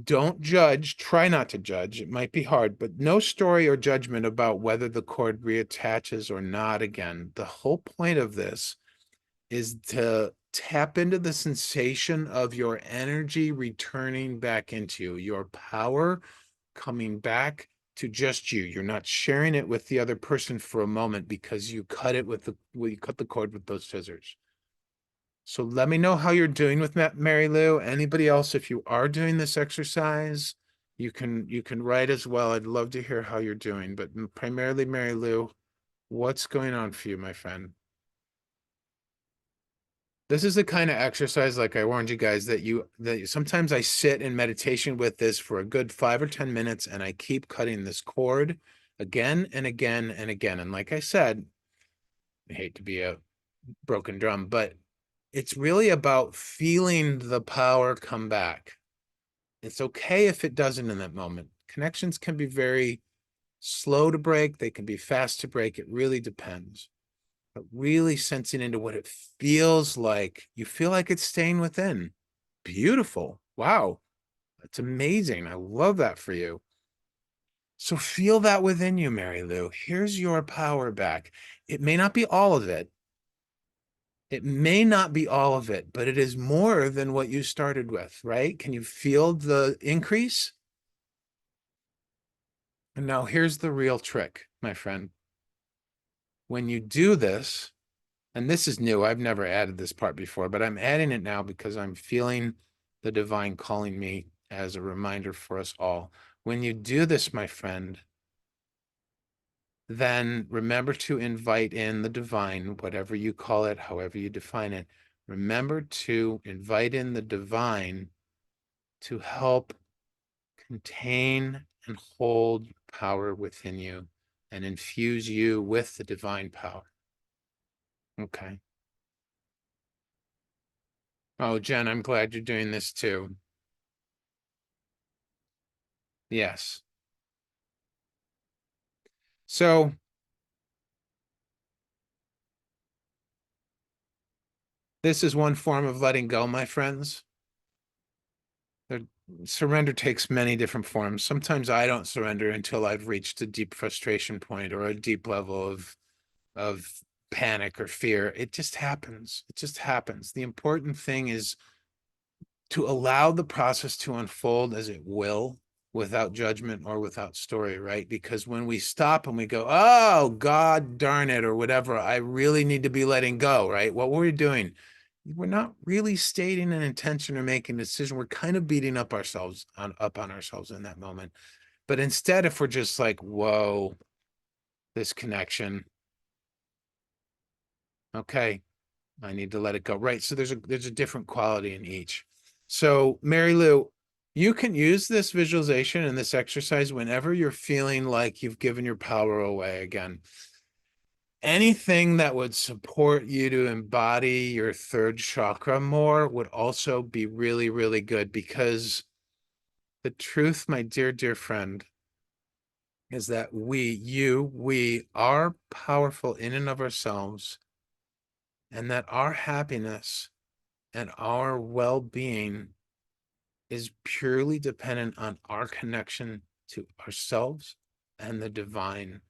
Don't judge. Try not to judge. It might be hard, but no story or judgment about whether the cord reattaches or not again. The whole point of this is to tap into the sensation of your energy returning back into you, your power coming back to just you. You're not sharing it with the other person for a moment because you cut it with you cut the cord with those scissors. So let me know how you're doing with Mary Lou. Anybody else, if you are doing this exercise, you can write as well. I'd love to hear how you're doing, but primarily Mary Lou, what's going on for you, my friend? This is the kind of exercise, like I warned you guys, that sometimes I sit in meditation with this for a good 5 or 10 minutes, and I keep cutting this cord again and again and again. And like I said, I hate to be a broken drum, but it's really about feeling the power come back. It's okay if it doesn't in that moment. Connections can be very slow to break. They can be fast to break. It really depends. But really sensing into what it feels like. You feel like it's staying within. Beautiful. Wow. That's amazing. I love that for you. So feel that within you, Mary Lou. Here's your power back. It may not be all of it. It may not be all of it, but it is more than what you started with, right? Can you feel the increase? And now here's the real trick, my friend. When you do this, and this is new, I've never added this part before, but I'm adding it now because I'm feeling the divine calling me as a reminder for us all. When you do this, my friend, then remember to invite in the divine, whatever you call it, however you define it. Remember to invite in the divine to help contain and hold power within you and infuse you with the divine power. Okay. Oh, Jen, I'm glad you're doing this too. Yes. So this is one form of letting go, my friends. Surrender takes many different forms. Sometimes I don't surrender until I've reached a deep frustration point or a deep level of panic or fear. It just happens. It just happens. The important thing is to allow the process to unfold as it will, without judgment or without story, right? Because when we stop and we go, oh, God darn it, or whatever, I really need to be letting go, right? What were we doing? We're not really stating an intention or making a decision. We're kind of beating up on ourselves in that moment. But instead, if we're just like, whoa, this connection, okay, I need to let it go. Right. So there's a different quality in each. So Mary Lou, you can use this visualization and this exercise whenever you're feeling like you've given your power away again. Anything that would support you to embody your third chakra more would also be really, really good, because the truth, my dear, dear friend, is that we are powerful in and of ourselves, and that our happiness and our well-being is purely dependent on our connection to ourselves and the divine,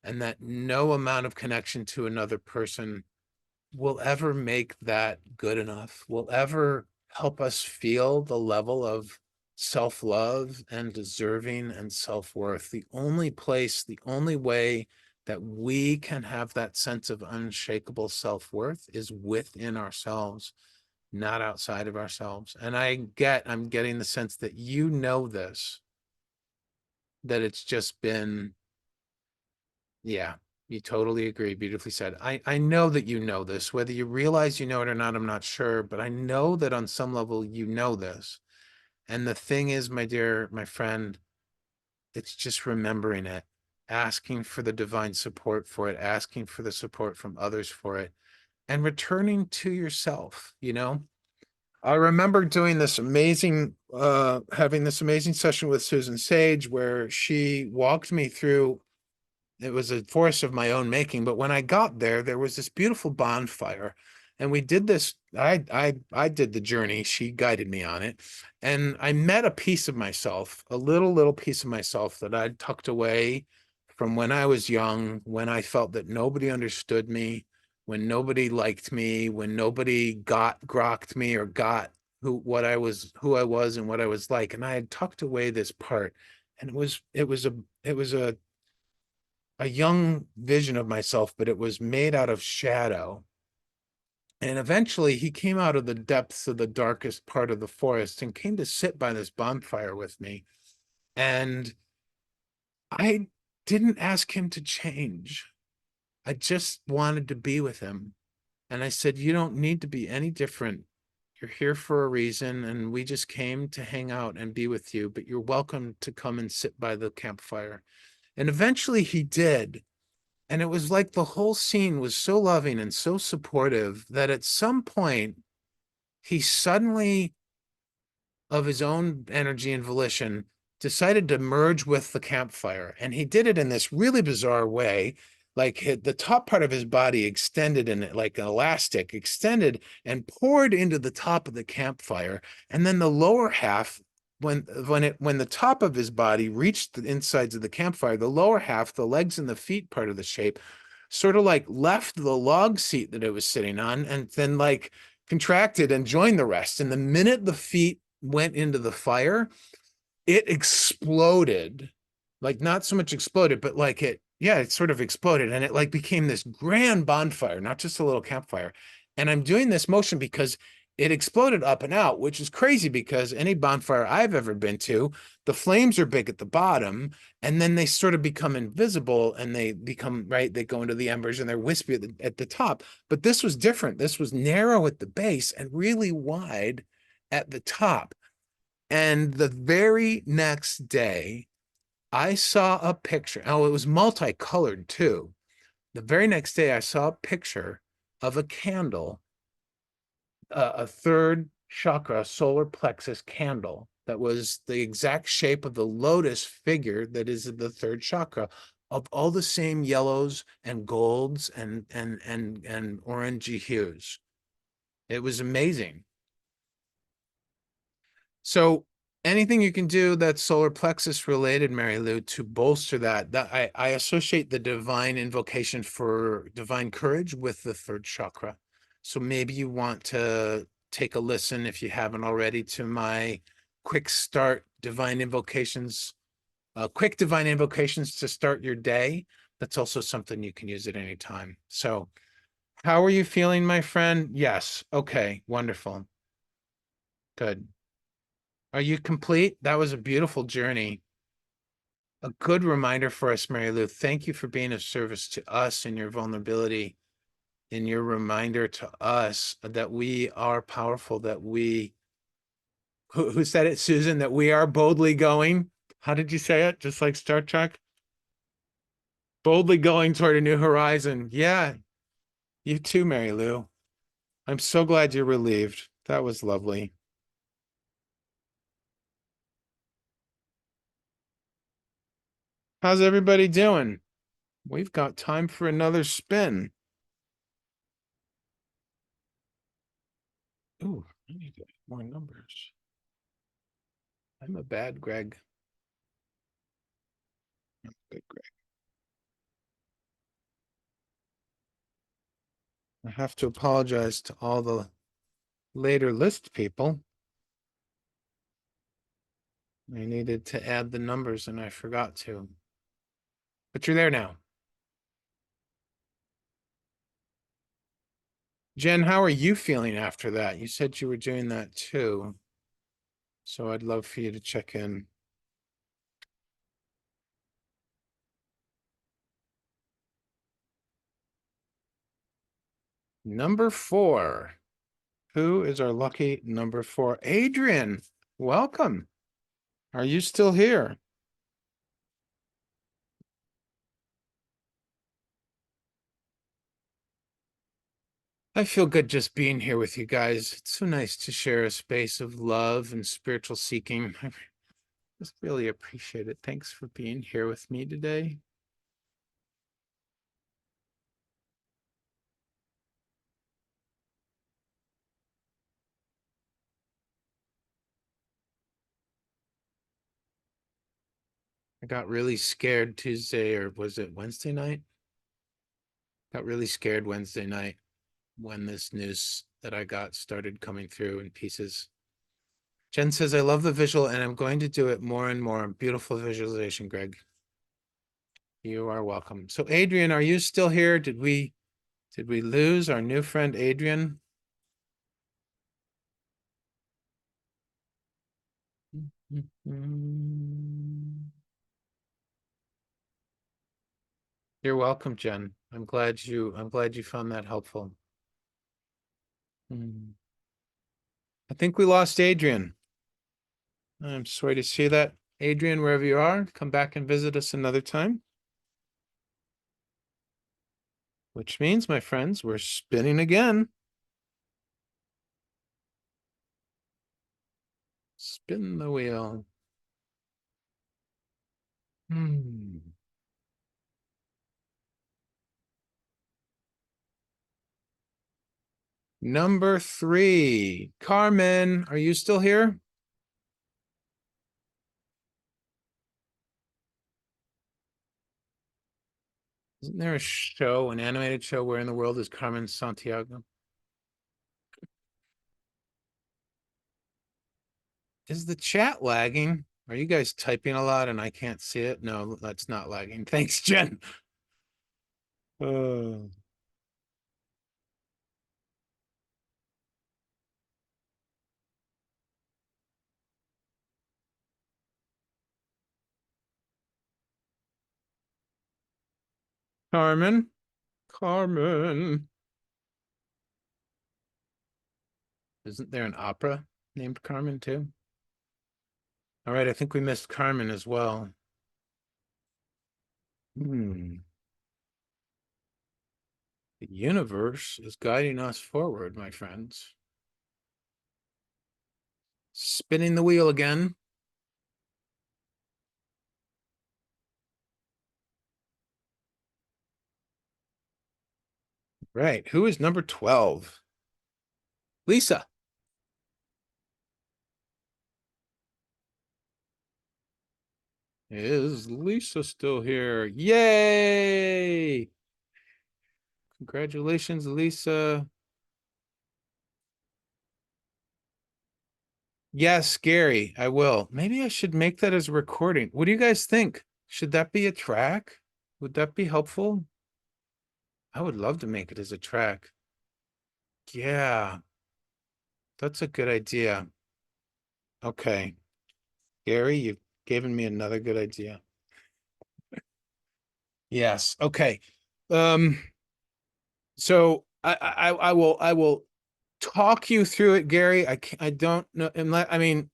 and that no amount of connection to another person will ever make that good enough, will ever help us feel the level of self-love and deserving and self-worth. The only place, the only way that we can have that sense of unshakable self-worth is within ourselves, not outside of ourselves. And I'm getting the sense that you know this, that it's just been, yeah, you totally agree. Beautifully said. I know that you know this, whether you realize you know it or not, I'm not sure, but I know that on some level you know this. And the thing is, my dear, my friend, it's just remembering it, asking for the divine support for it, asking for the support from others for it, and returning to yourself, you know? I remember doing this amazing, having this amazing session with Susan Sage where she walked me through. It was a forest of my own making, but when I got there, there was this beautiful bonfire, and we did this. I did the journey. She guided me on it, and I met a piece of myself, a little piece of myself that I'd tucked away from when I was young, when I felt that nobody understood me, when nobody liked me, when nobody grokked me or got who I was and what I was like, and I had tucked away this part, and it was a young vision of myself, but it was made out of shadow. And eventually he came out of the depths of the darkest part of the forest and came to sit by this bonfire with me. And I didn't ask him to change. I just wanted to be with him. And I said, you don't need to be any different. You're here for a reason, and we just came to hang out and be with you, but you're welcome to come and sit by the campfire. And eventually he did. And it was like the whole scene was so loving and so supportive that at some point he suddenly, of his own energy and volition, decided to merge with the campfire. And he did it in this really bizarre way. Like the top part of his body extended in it like an elastic, extended and poured into the top of the campfire. And then the lower half, when the top of his body reached the insides of the campfire, the lower half, the legs and the feet part of the shape, sort of like left the log seat that it was sitting on and then like contracted and joined the rest. And the minute the feet went into the fire, it exploded. Like not so much exploded, but like it sort of exploded and it like became this grand bonfire, not just a little campfire. And I'm doing this motion because it exploded up and out, which is crazy because any bonfire I've ever been to, the flames are big at the bottom and then they sort of become invisible and they become, right, they go into the embers and they're wispy at the top. But this was different. This was narrow at the base and really wide at the top. And the very next day, I saw a picture. Oh, it was multicolored too. The very next day, I saw a picture of a candle, a third chakra solar plexus candle that was the exact shape of the lotus figure that is the third chakra, of all the same yellows and golds and orangey hues. It was amazing. So anything you can do that's solar plexus related, Mary Lou, to bolster that I associate the divine invocation for divine courage with the third chakra. So maybe you want to take a listen, if you haven't already, to my quick start divine invocations, quick divine invocations to start your day. That's also something you can use at any time. So how are you feeling, my friend? Yes. Okay. Wonderful. Good. Are you complete? That was a beautiful journey. A good reminder for us, Mary Lou. Thank you for being of service to us in your vulnerability, in your reminder to us that we are powerful, that who said it, Susan, that we are boldly going. How did you say it? Just like Star Trek? Boldly going toward a new horizon. Yeah, you too, Mary Lou. I'm so glad you're relieved. That was lovely. How's everybody doing? We've got time for another spin. Ooh, I need to get more numbers. I'm a bad Greg. I'm a good Greg. I have to apologize to all the later list people. I needed to add the numbers and I forgot to. But you're there now. Jen, how are you feeling after that? You said you were doing that too. So I'd love for you to check in. Number 4. Who is our lucky number 4? Adrian, welcome. Are you still here? I feel good just being here with you guys. It's so nice to share a space of love and spiritual seeking. I just really appreciate it. Thanks for being here with me today. I got really scared Tuesday, or was it Wednesday night? Got really scared Wednesday night when this news that I got started coming through in pieces. Jen says, I love the visual and I'm going to do it more and more. Beautiful visualization, Greg. You are welcome. So Adrian, are you still here? Did we lose our new friend Adrian? You're welcome, Jen. I'm glad you found that helpful. I think we lost Adrian. I'm sorry to see that. Adrian, wherever you are, come back and visit us another time. Which means, my friends, we're spinning again. Spin the wheel. Number 3. Carmen, are you still here? Isn't there a show, an animated show, Where in the World is Carmen Santiago? Is the chat lagging? Are you guys typing a lot and I can't see it? No, that's not lagging. Thanks, Jen. Carmen. Carmen. Isn't there an opera named Carmen too? All right, I think we missed Carmen as well. The universe is guiding us forward, my friends. Spinning the wheel again. Right, who is number 12? Lisa. Is Lisa still here? Yay! Congratulations, Lisa. Yes, Gary, I will. Maybe I should make that as a recording. What do you guys think? Should that be a track? Would that be helpful? I would love to make it as a track. Yeah, that's a good idea. Okay. Gary, you've given me another good idea. Yes. Okay. So I will talk you through it, Gary. I don't know. I mean,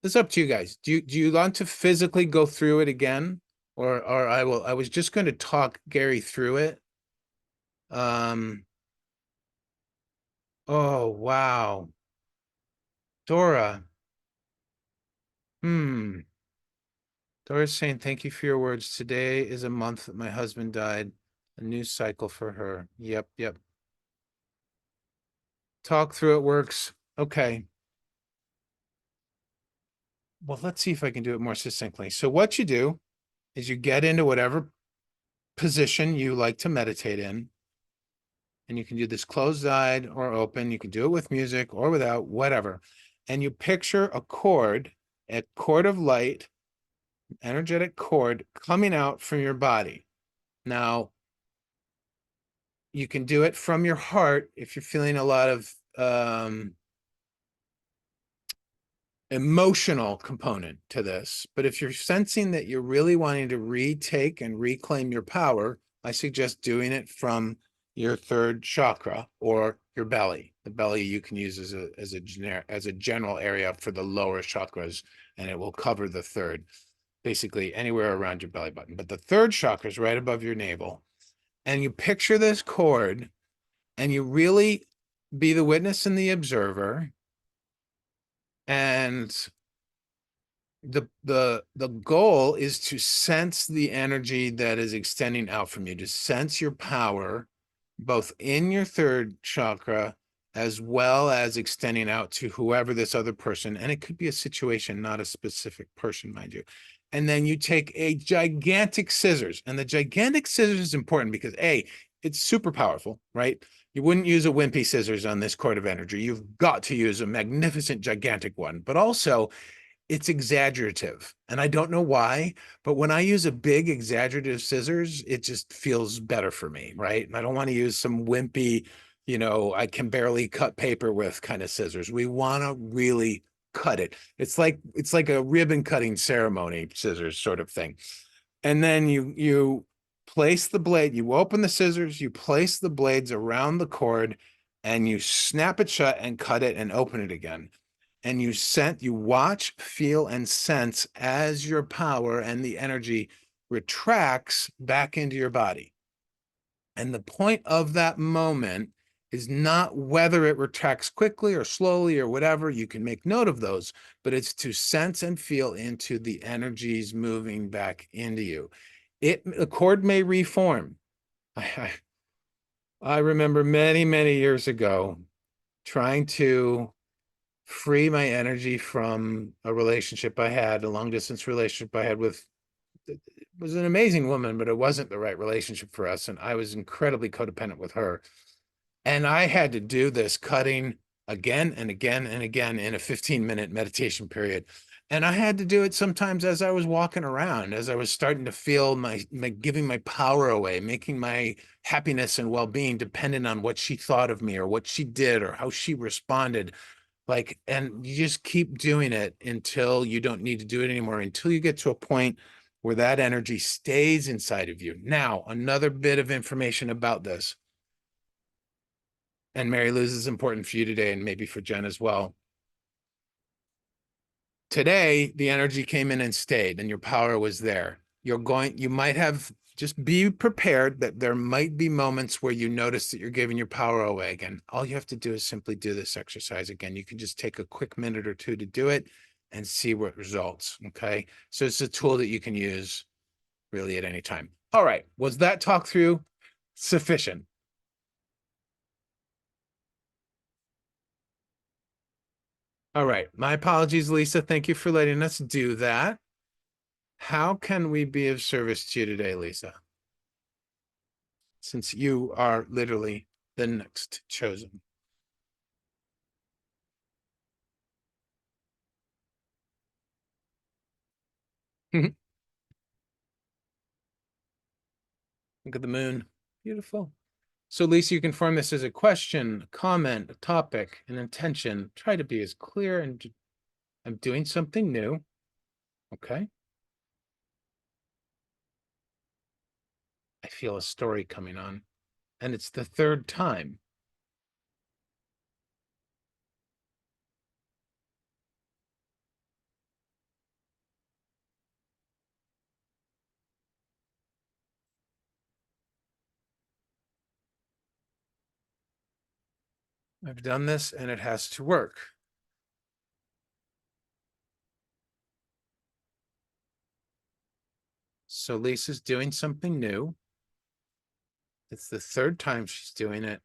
it's up to you guys. Do you want to physically go through it again? Or I was just going to talk Gary through it. Oh wow. Dora. Dora's saying, thank you for your words. Today is a month that my husband died. A new cycle for her. Yep. Talk through it works. Okay. Well, let's see if I can do it more succinctly. So what you do is you get into whatever position you like to meditate in. And you can do this closed-eyed or open. You can do it with music or without, whatever. And you picture a chord a cord of light, energetic cord coming out from your body. Now, you can do it from your heart if you're feeling a lot of emotional component to this. But if you're sensing that you're really wanting to retake and reclaim your power, I suggest doing it from your third chakra or your belly. The belly you can use as a general area for the lower chakras, and it will cover the third, basically anywhere around your belly button. But the third chakra is right above your navel. And you picture this cord, and you really be the witness and the observer, and the goal is to sense the energy that is extending out from you, to sense your power both in your third chakra as well as extending out to whoever this other person, and it could be a situation, not a specific person, mind you. And then you take a gigantic scissors, and the gigantic scissors is important because it's super powerful, right? You wouldn't use a wimpy scissors on this cord of energy. You've got to use a magnificent, gigantic one, but also it's exaggerative. And I don't know why, but when I use a big exaggerative scissors, it just feels better for me, right? I don't want to use some wimpy, I can barely cut paper with kind of scissors. We want to really cut it. It's like a ribbon cutting ceremony scissors sort of thing. And then you place the blade, you open the scissors, you place the blades around the cord, and you snap it shut and cut it and open it again. And you watch, feel, and sense as your power and the energy retracts back into your body. And the point of that moment is not whether it retracts quickly or slowly or whatever. You can make note of those, but it's to sense and feel into the energies moving back into you. The cord may reform. I remember many, many years ago trying to free my energy from a relationship I had, a long distance relationship I had with, it was an amazing woman, but it wasn't the right relationship for us. And I was incredibly codependent with her. And I had to do this cutting again and again and again in a 15-minute meditation period. And I had to do it sometimes as I was walking around, as I was starting to feel my giving my power away, making my happiness and well-being dependent on what she thought of me or what she did or how she responded. And you just keep doing it until you don't need to do it anymore, until you get to a point where that energy stays inside of you. Now, another bit of information about this, and Mary Liz is important for you today, and maybe for Jen as well. Today, the energy came in and stayed, and your power was there. You might have, just be prepared that there might be moments where you notice that you're giving your power away again. All you have to do is simply do this exercise again. You can just take a quick minute or two to do it and see what results, okay? So it's a tool that you can use really at any time. All right, was that talk through sufficient? All right, my apologies, Lisa. Thank you for letting us do that. How can we be of service to you today, Lisa? Since you are literally the next chosen. Look at the moon. Beautiful. So, Lisa, you can form this as a question, a comment, a topic, an intention. Try to be as clear, and I'm doing something new. Okay. I feel a story coming on, and it's the third time. I've done this, and it has to work. So Lisa's doing something new. It's the third time she's doing it,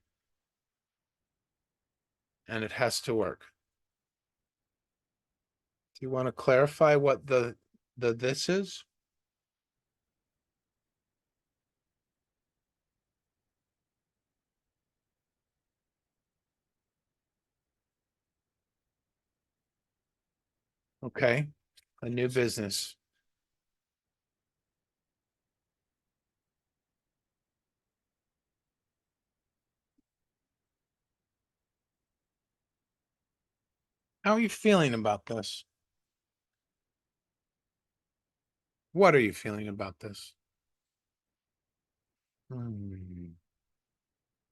and it has to work. Do you want to clarify what the this is? Okay. A new business. How are you feeling about this? What are you feeling about this?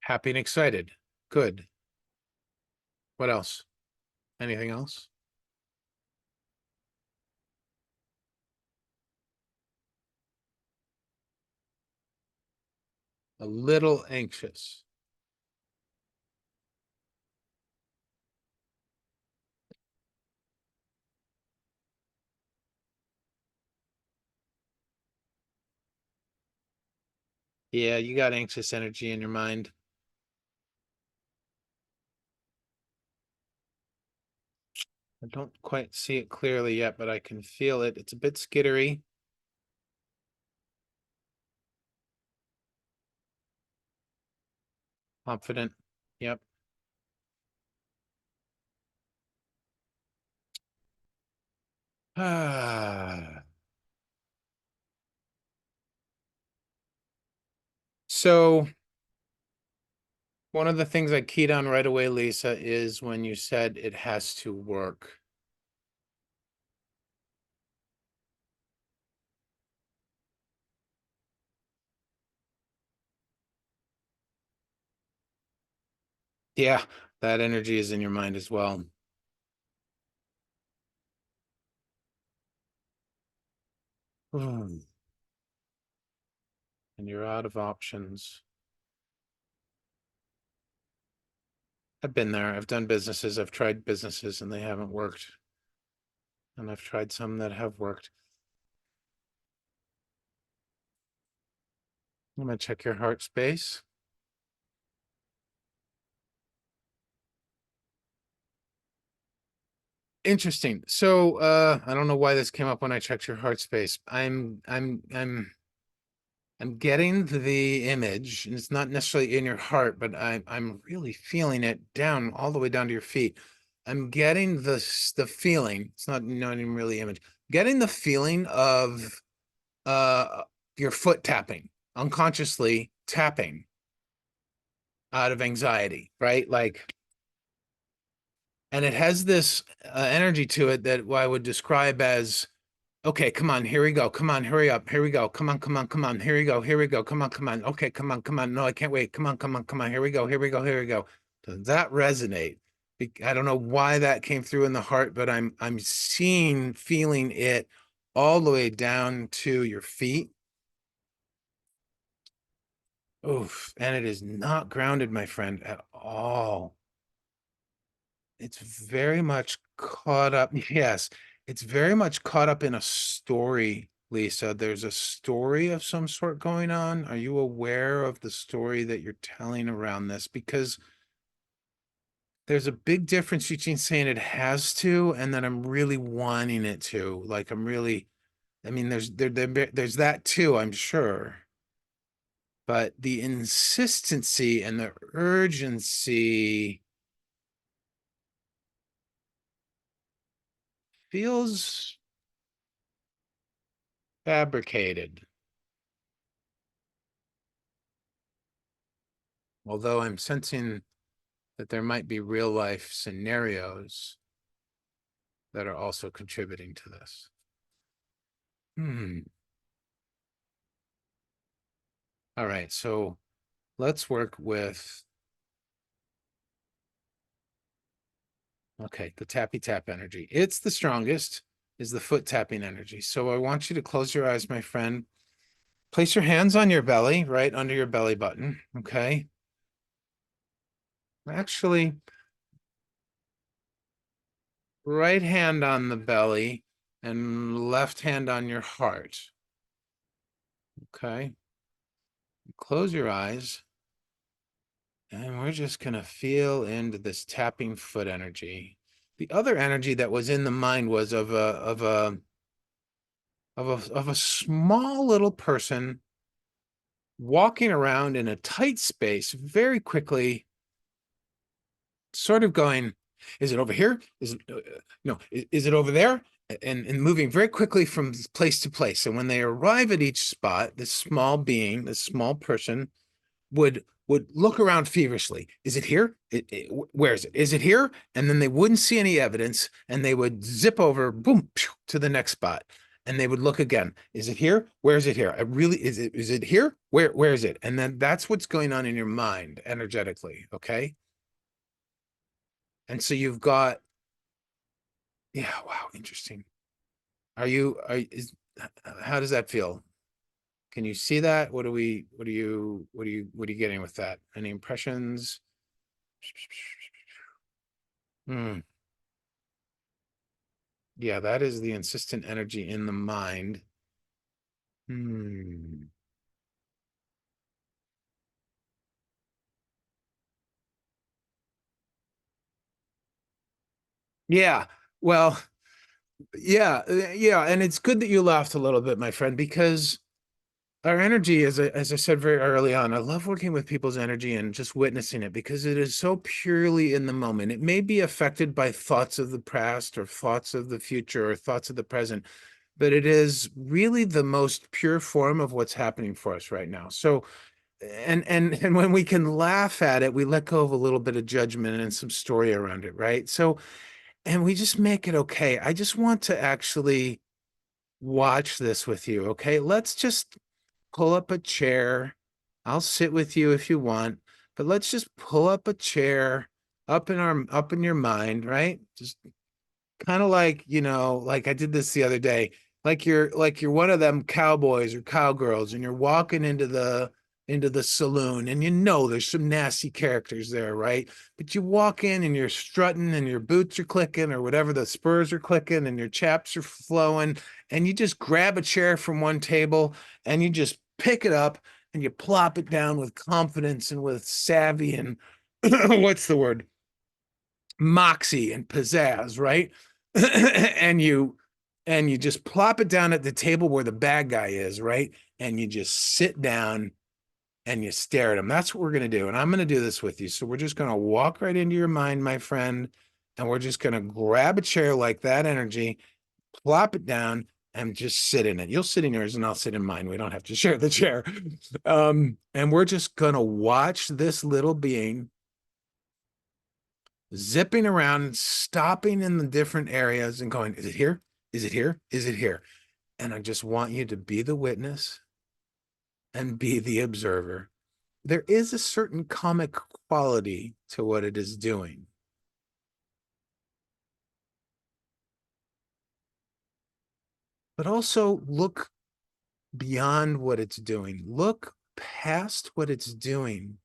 Happy and excited. Good. What else? Anything else? A little anxious. Yeah, you got anxious energy in your mind. I don't quite see it clearly yet, but I can feel it. It's a bit skittery. Confident. Yep. Ah. So one of the things I keyed on right away, Lisa, is when you said it has to work. Yeah, that energy is in your mind as well. And you're out of options. I've been there. I've done businesses. I've tried businesses and they haven't worked. And I've tried some that have worked. I'm going to check your heart space. Interesting. So I don't know why this came up when I checked your heart space. I'm getting the image, and it's not necessarily in your heart, but I'm really feeling it down all the way down to your feet. I'm getting the feeling. It's not even really image. Getting the feeling of your foot tapping, unconsciously tapping out of anxiety, right? Like, and it has this energy to it that I would describe as, okay, come on, here we go. Come on, hurry up. Here we go. Come on, come on, come on. Here we go. Here we go. Come on, come on. Okay, come on, come on. No, I can't wait. Come on, come on, come on. Here we go. Here we go. Here we go. Does that resonate? I don't know why that came through in the heart, but I'm feeling it all the way down to your feet. Oof, and it is not grounded, my friend, at all. It's very much caught up. Yes, it's very much caught up in a story, Lisa. There's a story of some sort going on. Are you aware of the story that you're telling around this? Because there's a big difference between saying it has to and that I'm really wanting it to. Like I'm really, I mean, there's that too, I'm sure. But the insistency and the urgency feels fabricated. Although I'm sensing that there might be real life scenarios that are also contributing to this. All right, so let's work with, okay, the tappy tap energy. It's the strongest, is the foot tapping energy. So I want you to close your eyes, my friend. Place your hands on your belly, right under your belly button, okay? Actually, right hand on the belly and left hand on your heart, okay? Close your eyes. And we're just going to feel into this tapping foot energy. The other energy that was in the mind was of a small little person walking around in a tight space very quickly, sort of going, is it over here? Is it no, is it over there? and moving very quickly from place to place. And when they arrive at each spot, this small being, this small person would look around feverishly. Is it here? Where is it? Is it here? And then they wouldn't see any evidence, and they would zip over, boom, to the next spot, and they would look again. Is it here? Where is it here? I really is it here? Where is it? And then that's what's going on in your mind energetically. Okay. And so you've got, yeah, wow, interesting. How does that feel? Can you see that? What are you getting with that? Any impressions? Hmm. Yeah, that is the insistent energy in the mind. Hmm. Yeah. Well, yeah, yeah, and it's good that you laughed a little bit, my friend, because our energy, as I said very early on, I love working with people's energy and just witnessing it because it is so purely in the moment. It may be affected by thoughts of the past or thoughts of the future or thoughts of the present, but it is really the most pure form of what's happening for us right now. So, and when we can laugh at it, we let go of a little bit of judgment and some story around it, right? So, and we just make it okay. I just want to actually watch this with you, okay? Let's just pull up a chair. I'll sit with you if you want, but let's just pull up a chair up in your mind, right? Just kind of like, like I did this the other day, like you're one of them cowboys or cowgirls, and you're walking into the saloon, and there's some nasty characters there, right? But you walk in and you're strutting and your boots are clicking or whatever, the spurs are clicking and your chaps are flowing, and you just grab a chair from one table and you just pick it up and you plop it down with confidence and with savvy and what's the word, moxie and pizzazz, right? and you just plop it down at the table where the bad guy is, right? And you just sit down and you stare at him. That's what we're going to do. And I'm going to do this with you. So we're just going to walk right into your mind, my friend, and we're just going to grab a chair like that energy, plop it down, and just sit in it. You'll sit in yours and I'll sit in mine. We don't have to share the chair. And we're just going to watch this little being zipping around, stopping in the different areas and going, is it here? Is it here? Is it here? And I just want you to be the witness and be the observer. There is a certain comic quality to what it is doing, but also look beyond what it's doing. Look past what it's doing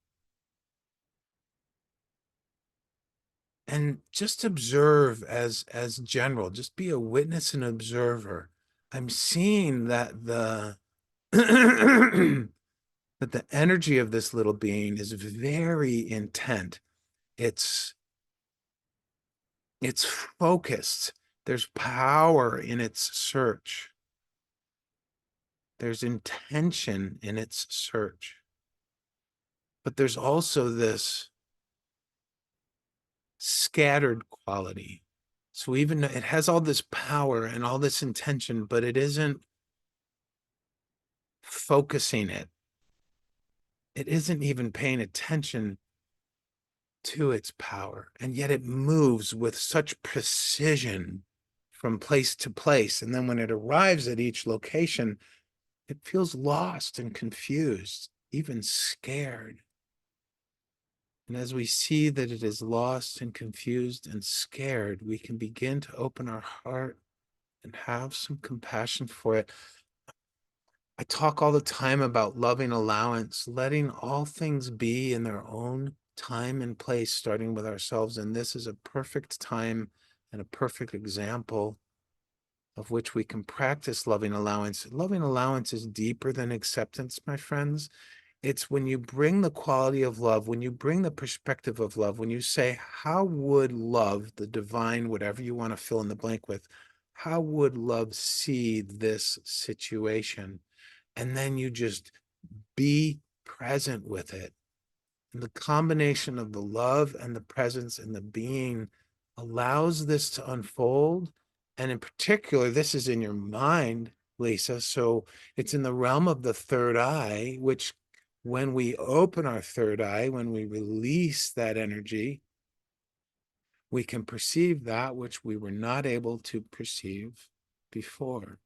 and just observe as general. Just be a witness and observer. I'm seeing that the that the energy of this little being is very intent. It's it's focused. There's power in its search. There's intention in its search. But there's also this scattered quality. So even though it has all this power and all this intention, but it isn't focusing it. It isn't even paying attention to its power. And yet it moves with such precision from place to place. And then when it arrives at each location, it feels lost and confused, even scared. And as we see that it is lost and confused and scared, we can begin to open our heart and have some compassion for it. I talk all the time about loving allowance, letting all things be in their own time and place, starting with ourselves. And this is a perfect time and a perfect example of which we can practice loving allowance. Loving allowance is deeper than acceptance, my friends. It's when you bring the quality of love, when you bring the perspective of love, when you say, how would love, the divine, whatever you want to fill in the blank with, how would love see this situation? And then you just be present with it. And the combination of the love and the presence and the being allows this to unfold. And in particular, this is in your mind, Lisa. So it's in the realm of the third eye, which when we open our third eye, when we release that energy, we can perceive that which we were not able to perceive before.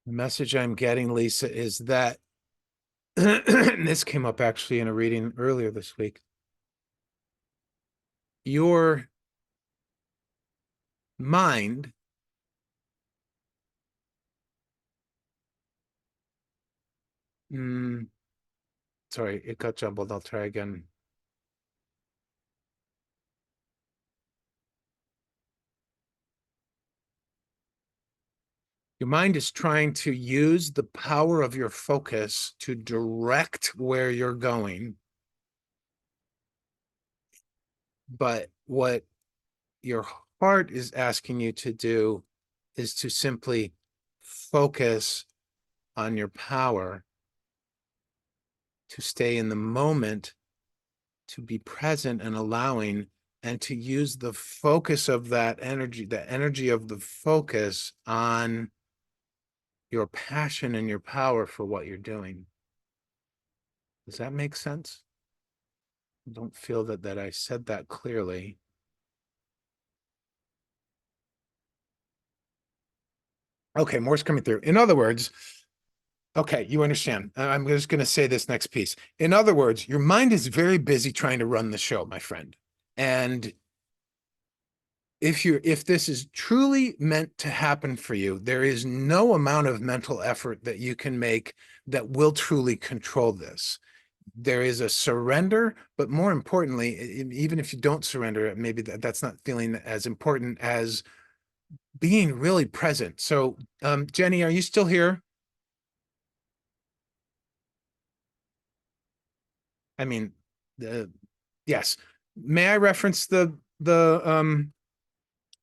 The message I'm getting, Lisa, is that this came up actually in a reading earlier this week. Your mind sorry, it got jumbled. I'll try again. Your mind is trying to use the power of your focus to direct where you're going. But what your heart is asking you to do is to simply focus on your power, to stay in the moment, to be present and allowing, and to use the focus of that energy, the energy of the focus on your passion and your power for what you're doing. Does that make sense? I don't feel that I said that clearly. Okay, more's coming through. In other words, okay, you understand. I'm just going to say this next piece. In other words, your mind is very busy trying to run the show, my friend. And if this is truly meant to happen for you, there is no amount of mental effort that you can make that will truly control this. There is a surrender, but more importantly, even if you don't surrender, maybe that's not feeling as important as being really present. So, Jenny, are you still here? I mean, yes. May I reference the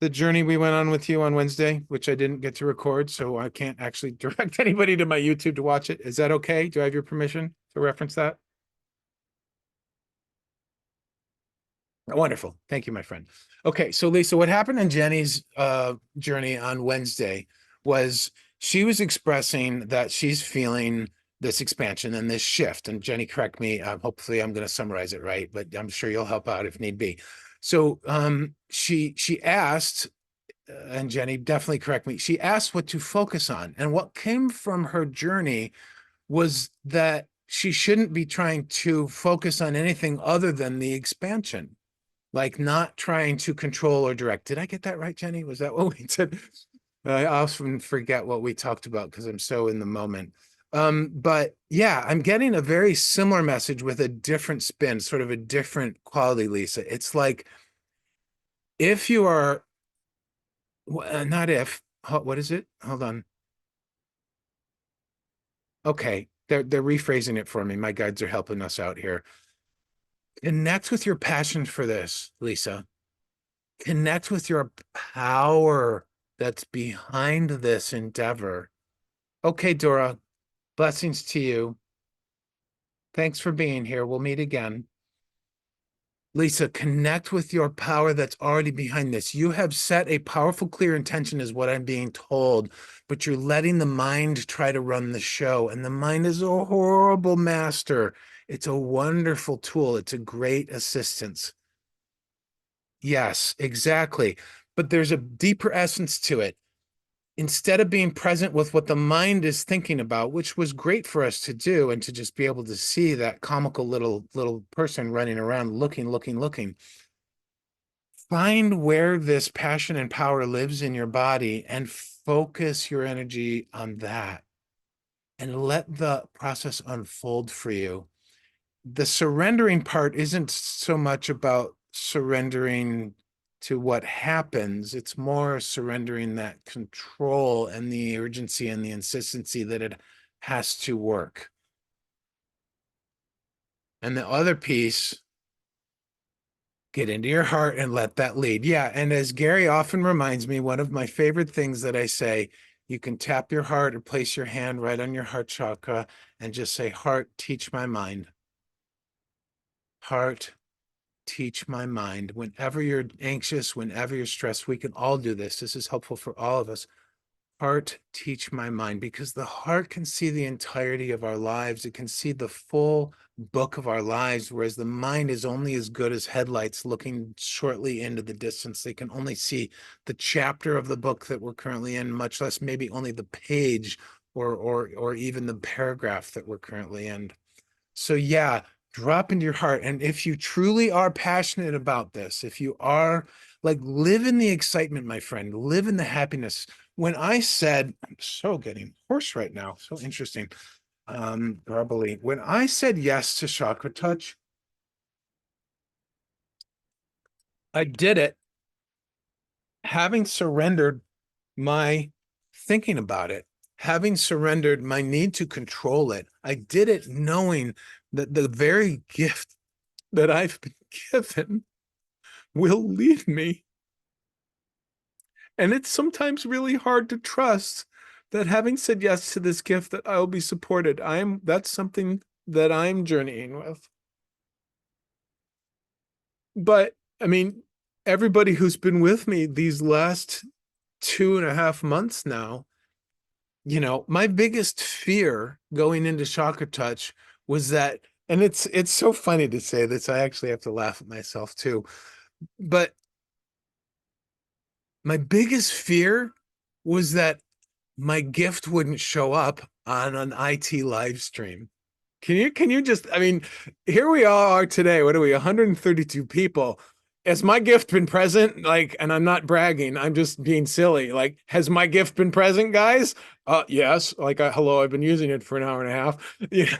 journey we went on with you on Wednesday, which I didn't get to record, so I can't actually direct anybody to my YouTube to watch it. Is that okay? Do I have your permission to reference that? Wonderful. Thank you, my friend. Okay, so Lisa, what happened in Jenny's journey on Wednesday was she was expressing that she's feeling this expansion and this shift. And Jenny, correct me. Hopefully, I'm going to summarize it right, but I'm sure you'll help out if need be. So she asked, and Jenny, definitely correct me. She asked what to focus on, and what came from her journey was that she shouldn't be trying to focus on anything other than the expansion, like not trying to control or direct. Did I get that right, Jenny? Was that what we said? I often forget what we talked about because I'm so in the moment. But yeah, I'm getting a very similar message with a different spin, sort of a different quality, Lisa. It's like if you are not if, what is it? Hold on. Okay, they're rephrasing it for me. My guides are helping us out here. Connect with your passion for this, Lisa. Connect with your power that's behind this endeavor. Okay, Dora, blessings to you. Thanks for being here. We'll meet again. Lisa, connect with your power that's already behind this. You have set a powerful, clear intention, is what I'm being told, but you're letting the mind try to run the show. And the mind is a horrible master. It's a wonderful tool. It's a great assistance. Yes, exactly. But there's a deeper essence to it. Instead of being present with what the mind is thinking about, which was great for us to do, and to just be able to see that comical little person running around looking, find where this passion and power lives in your body and focus your energy on that and let the process unfold for you. The surrendering part isn't so much about surrendering to what happens. It's more surrendering that control and the urgency and the insistency that it has to work. And the other piece Get into your heart and let that lead. Yeah. And as Gary often reminds me, one of my favorite things that I say, you can tap your heart or place your hand right on your heart chakra and just say, heart, teach my mind. Heart, teach my mind. Whenever you're anxious, whenever you're stressed, we can all do this. This is helpful for all of us. Heart, teach my mind, because the heart can see the entirety of our lives. It can see the full book of our lives, whereas the mind is only as good as headlights looking shortly into the distance. They can only see the chapter of the book that we're currently in, much less maybe only the page or even the paragraph that we're currently in. So yeah, drop into your heart. And if you truly are passionate about this, if you are like, live in the excitement, my friend, live in the happiness. When I said, I'm so getting hoarse right now, so interesting, garbly. When I said yes to ChakraTouch, I did it having surrendered my thinking about it, having surrendered my need to control it. I did it knowing that the very gift that I've been given will lead me. And it's sometimes really hard to trust that, having said yes to this gift, that I'll be supported. That's something that I'm journeying with. But I mean, everybody who's been with me these last 2.5 months now, my biggest fear going into ChakraTouch was that, and it's so funny to say this, I actually have to laugh at myself too, but my biggest fear was that my gift wouldn't show up on an IT live stream. Can you just, I mean, here we all are today. What are we, 132 people? Has my gift been present? Like, and I'm not bragging, I'm just being silly. Like, has my gift been present, guys? Yes. Like, hello, I've been using it for an hour and a half. Yeah.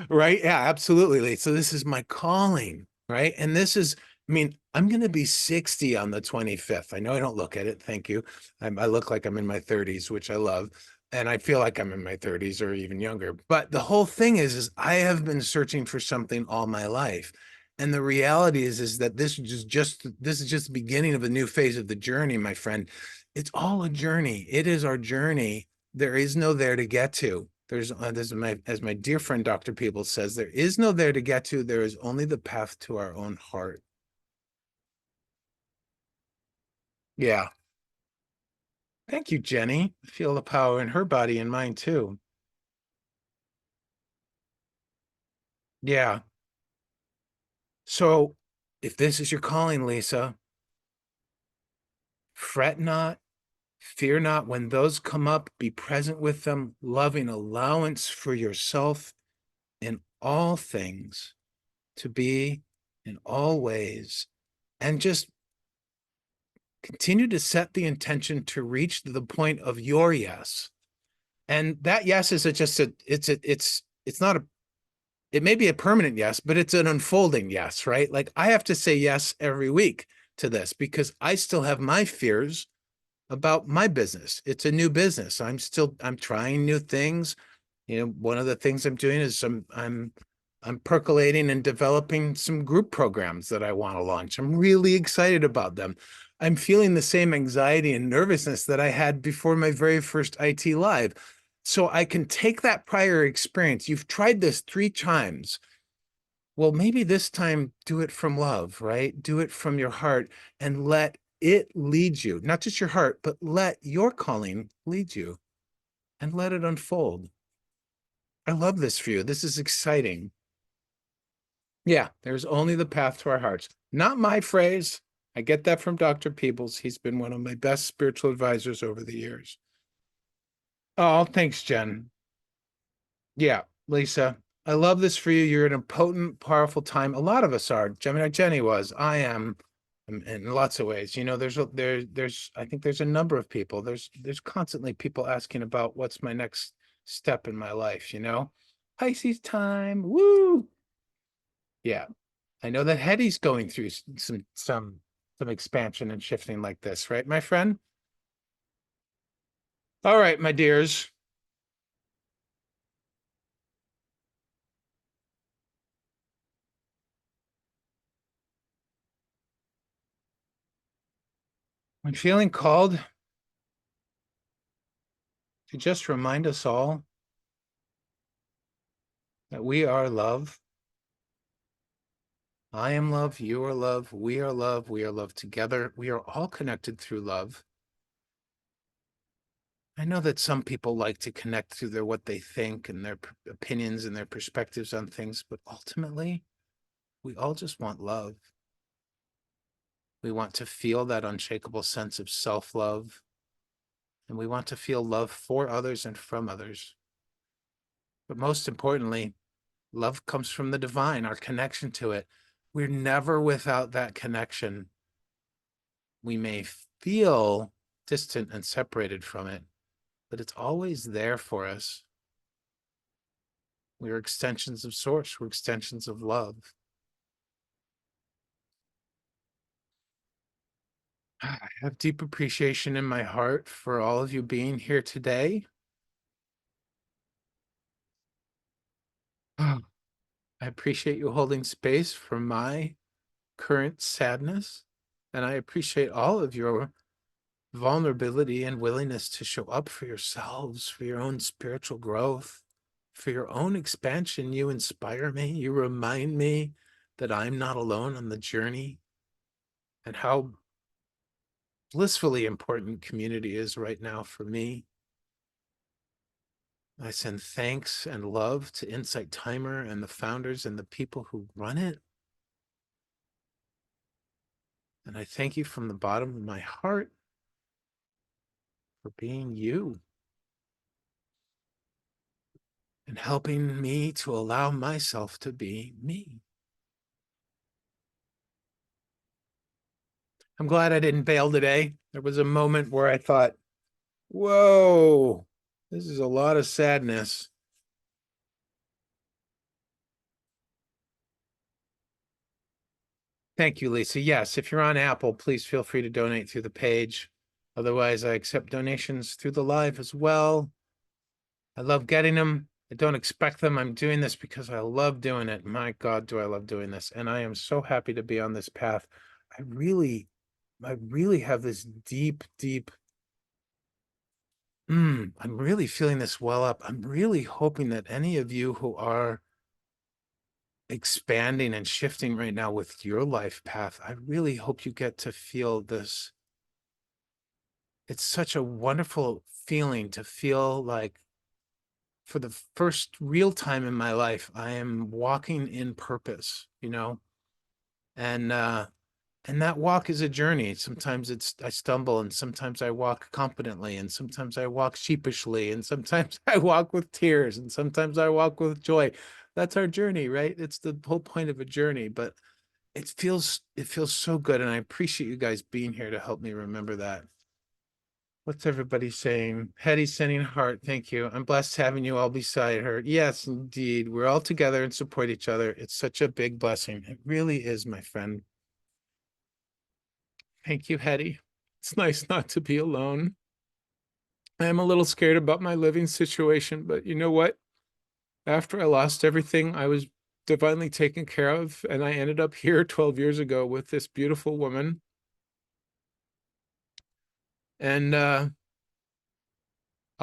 Right. Yeah, absolutely. Lee. So this is my calling, right? And this is, I mean, I'm going to be 60 on the 25th. I know I don't look at it. Thank you. I look like I'm in my 30s, which I love. And I feel like I'm in my 30s or even younger. But the whole thing is I have been searching for something all my life. And the reality is that this is just the beginning of a new phase of the journey, my friend. It's all a journey. It is our journey. There is no there to get to. As my dear friend Dr. Peebles says, there is no there to get to. There is only the path to our own heart. Yeah. Thank you, Jenny. I feel the power in her body and mine too. Yeah. So if this is your calling, Lisa, fret not, fear not. When those come up, be present with them, loving allowance for yourself in all things, to be in all ways, and just continue to set the intention to reach the point of your yes. And that yes is it's not a, it may be a permanent yes, but it's an unfolding yes, right? Like, I have to say yes every week to this because I still have my fears about my business. It's a new business. I'm trying new things. One of the things I'm doing is I'm percolating and developing some group programs that I want to launch. I'm really excited about them. I'm feeling the same anxiety and nervousness that I had before my very first IT Live. So I can take that prior experience. You've tried this 3 times. Well, maybe this time do it from love, right? Do it from your heart and let it lead you, not just your heart, but let your calling lead you and let it unfold. I love this for you. This is exciting. Yeah, there's only the path to our hearts. Not my phrase. I get that from Dr. Peebles. He's been one of my best spiritual advisors over the years. Oh, thanks, Jen. Yeah, Lisa, I love this for you. You're in a potent, powerful time. A lot of us are. Gemini Jenny was. I am, in lots of ways. There's I think there's a number of people. There's constantly people asking about what's my next step in my life. Pisces time. Woo! Yeah. I know that Hetty's going through some expansion and shifting like this, right, my friend? All right, my dears. I'm feeling called to just remind us all that we are love. I am love, you are love, we are love, we are love together. We are all connected through love. I know that some people like to connect through their what they think and their opinions and their perspectives on things, but ultimately, we all just want love. We want to feel that unshakable sense of self-love, and we want to feel love for others and from others. But most importantly, love comes from the divine, our connection to it. We're never without that connection. We may feel distant and separated from it, but it's always there for us. We're extensions of source. We're extensions of love. I have deep appreciation in my heart for all of you being here today. I appreciate you holding space for my current sadness, and I appreciate all of your vulnerability and willingness to show up for yourselves, for your own spiritual growth, for your own expansion. You inspire me. You remind me that I'm not alone on the journey, and how blissfully important community is right now for me. I send thanks and love to Insight Timer and the founders and the people who run it. And I thank you from the bottom of my heart for being you and helping me to allow myself to be me. I'm glad I didn't bail today. There was a moment where I thought, whoa, this is a lot of sadness. Thank you, Lisa. Yes, if you're on Apple, please feel free to donate through the page. Otherwise, I accept donations through the live as well. I love getting them. I don't expect them. I'm doing this because I love doing it. My God, do I love doing this. And I am so happy to be on this path. I really have this deep, I'm really feeling this well up. I'm really hoping that any of you who are expanding and shifting right now with your life path, I really hope you get to feel this. It's such a wonderful feeling to feel like, for the first real time in my life, I am walking in purpose, and that walk is a journey. Sometimes I stumble, and sometimes I walk confidently, and sometimes I walk sheepishly, and sometimes I walk with tears, and sometimes I walk with joy. That's our journey, right? It's the whole point of a journey, but it feels so good, and I appreciate you guys being here to help me remember that. What's everybody saying? Hetty's sending heart. Thank you. I'm blessed having you all beside her. Yes, indeed. We're all together and support each other. It's such a big blessing. It really is, my friend. Thank you, Hetty. It's nice not to be alone. I'm a little scared about my living situation, but you know what? After I lost everything, I was divinely taken care of, and I ended up here 12 years ago with this beautiful woman. And I'll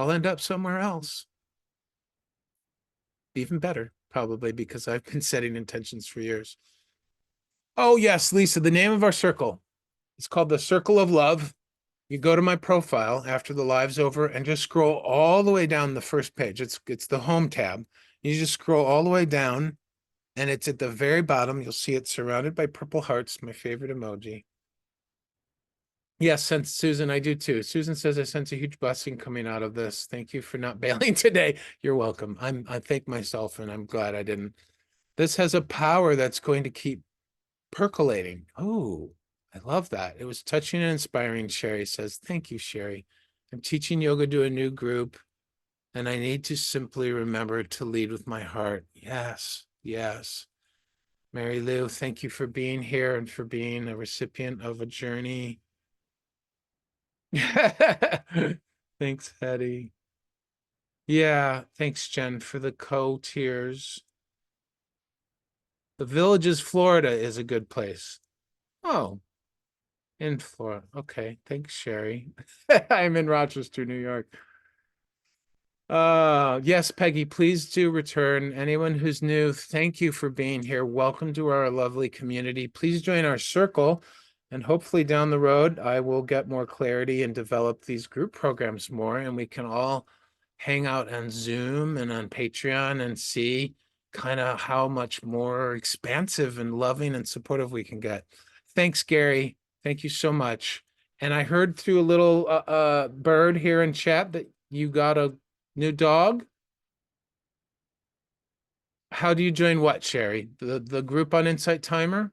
end up somewhere else. Even better, probably, because I've been setting intentions for years. Oh, yes, Lisa, the name of our circle. It's called the Circle of Love. You go to my profile after the live's over and just scroll all the way down the first page. It's the home tab. You just scroll all the way down, and it's at the very bottom. You'll see it surrounded by purple hearts, my favorite emoji. Yes, sense Susan, I do too. Susan says, I sense a huge blessing coming out of this. Thank you for not bailing today. You're welcome. I thank myself, and I'm glad I didn't. This has a power that's going to keep percolating. Oh, I love that. It was touching and inspiring, Sherry says. Thank you, Sherry. I'm teaching yoga to a new group, and I need to simply remember to lead with my heart. Yes, yes. Mary Lou, thank you for being here and for being a recipient of a journey. Thanks, Hetty. Yeah, thanks, Jen, for the co-tears. The Villages, Florida is a good place. Oh, In Florida. Okay. Thanks, Sherry. I'm in Rochester, New York. Yes, Peggy, please do return. Anyone who's new, thank you for being here. Welcome to our lovely community. Please join our circle, and hopefully down the road, I will get more clarity and develop these group programs more, and we can all hang out on Zoom and on Patreon and see kind of how much more expansive and loving and supportive we can get. Thanks, Gary. Thank you so much. And I heard through a little bird here in chat that you got a new dog? How do you join what, Sherry? The group on Insight Timer?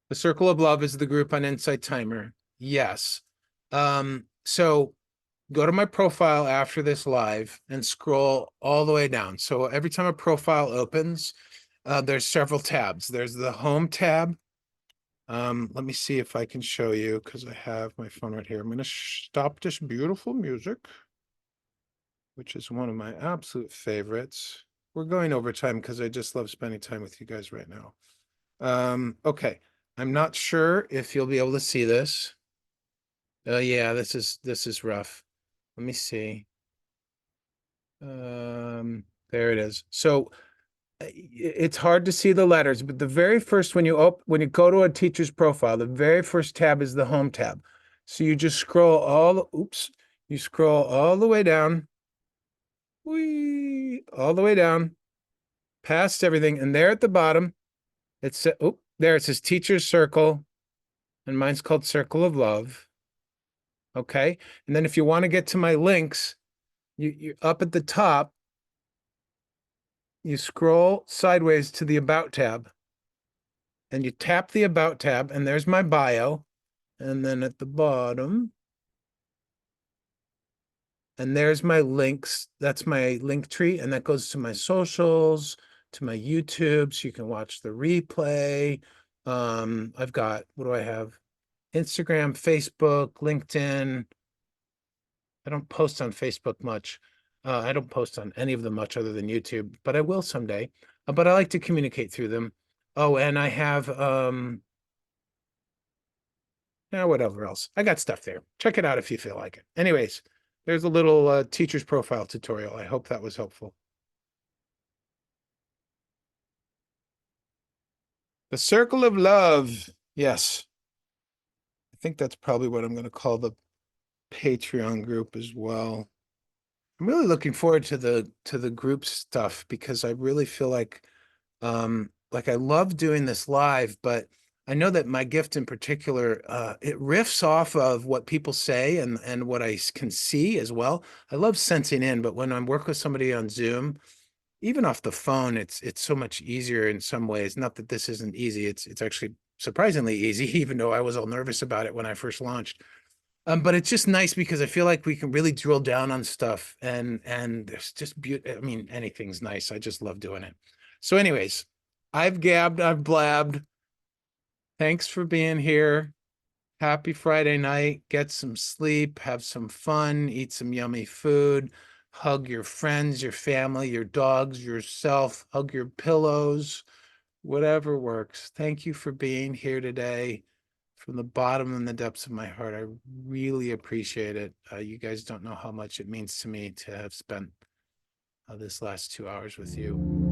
The Circle of Love is the group on Insight Timer. Yes. So go to my profile after this live and scroll all the way down. So every time a profile opens, there's several tabs. There's the home tab. Let me see if I can show you because I have my phone right here. I'm going to stop this beautiful music, which is one of my absolute favorites. We're going over time because I just love spending time with you guys right now. Okay. I'm not sure if you'll be able to see this. Yeah, this is rough. Let me see. There it is. So it's hard to see the letters, but the very first when you go to a teacher's profile, the very first tab is the home tab. So you just scroll you scroll all the way down. All the way down, past everything, and there at the bottom, it says, there it says Teacher's Circle, and mine's called Circle of Love. Okay, and then if you want to get to my links, you up at the top, you scroll sideways to the About tab, and you tap the About tab, and there's my bio, and then at the bottom, and there's my links. That's my link tree, and that goes to my socials, to my YouTube, so you can watch the replay. I've got, what do I have? Instagram, Facebook, LinkedIn. I don't post on Facebook much. I don't post on any of them much other than YouTube, but I will someday. But I like to communicate through them. Oh, and I have whatever else. I got stuff there. Check it out if you feel like it. Anyways, there's a little teacher's profile tutorial. I hope that was helpful. The Circle of Love. Yes. I think that's probably what I'm going to call the Patreon group as well. I'm really looking forward to the group stuff because I really feel like I love doing this live, but I know that my gift in particular, it riffs off of what people say and what I can see as well. I love sensing in, but when I'm working with somebody on Zoom, even off the phone, it's so much easier in some ways. Not that this isn't easy. It's actually surprisingly easy, even though I was all nervous about it when I first launched. But it's just nice because I feel like we can really drill down on stuff and there's just I mean, anything's nice. I just love doing it. So anyways, I've gabbed, I've blabbed. Thanks for being here. Happy Friday night. Get some sleep, have some fun, eat some yummy food, hug your friends, your family, your dogs, yourself, hug your pillows, whatever works. Thank you for being here today. From the bottom and the depths of my heart, I really appreciate it. You guys don't know how much it means to me to have spent this last 2 hours with you.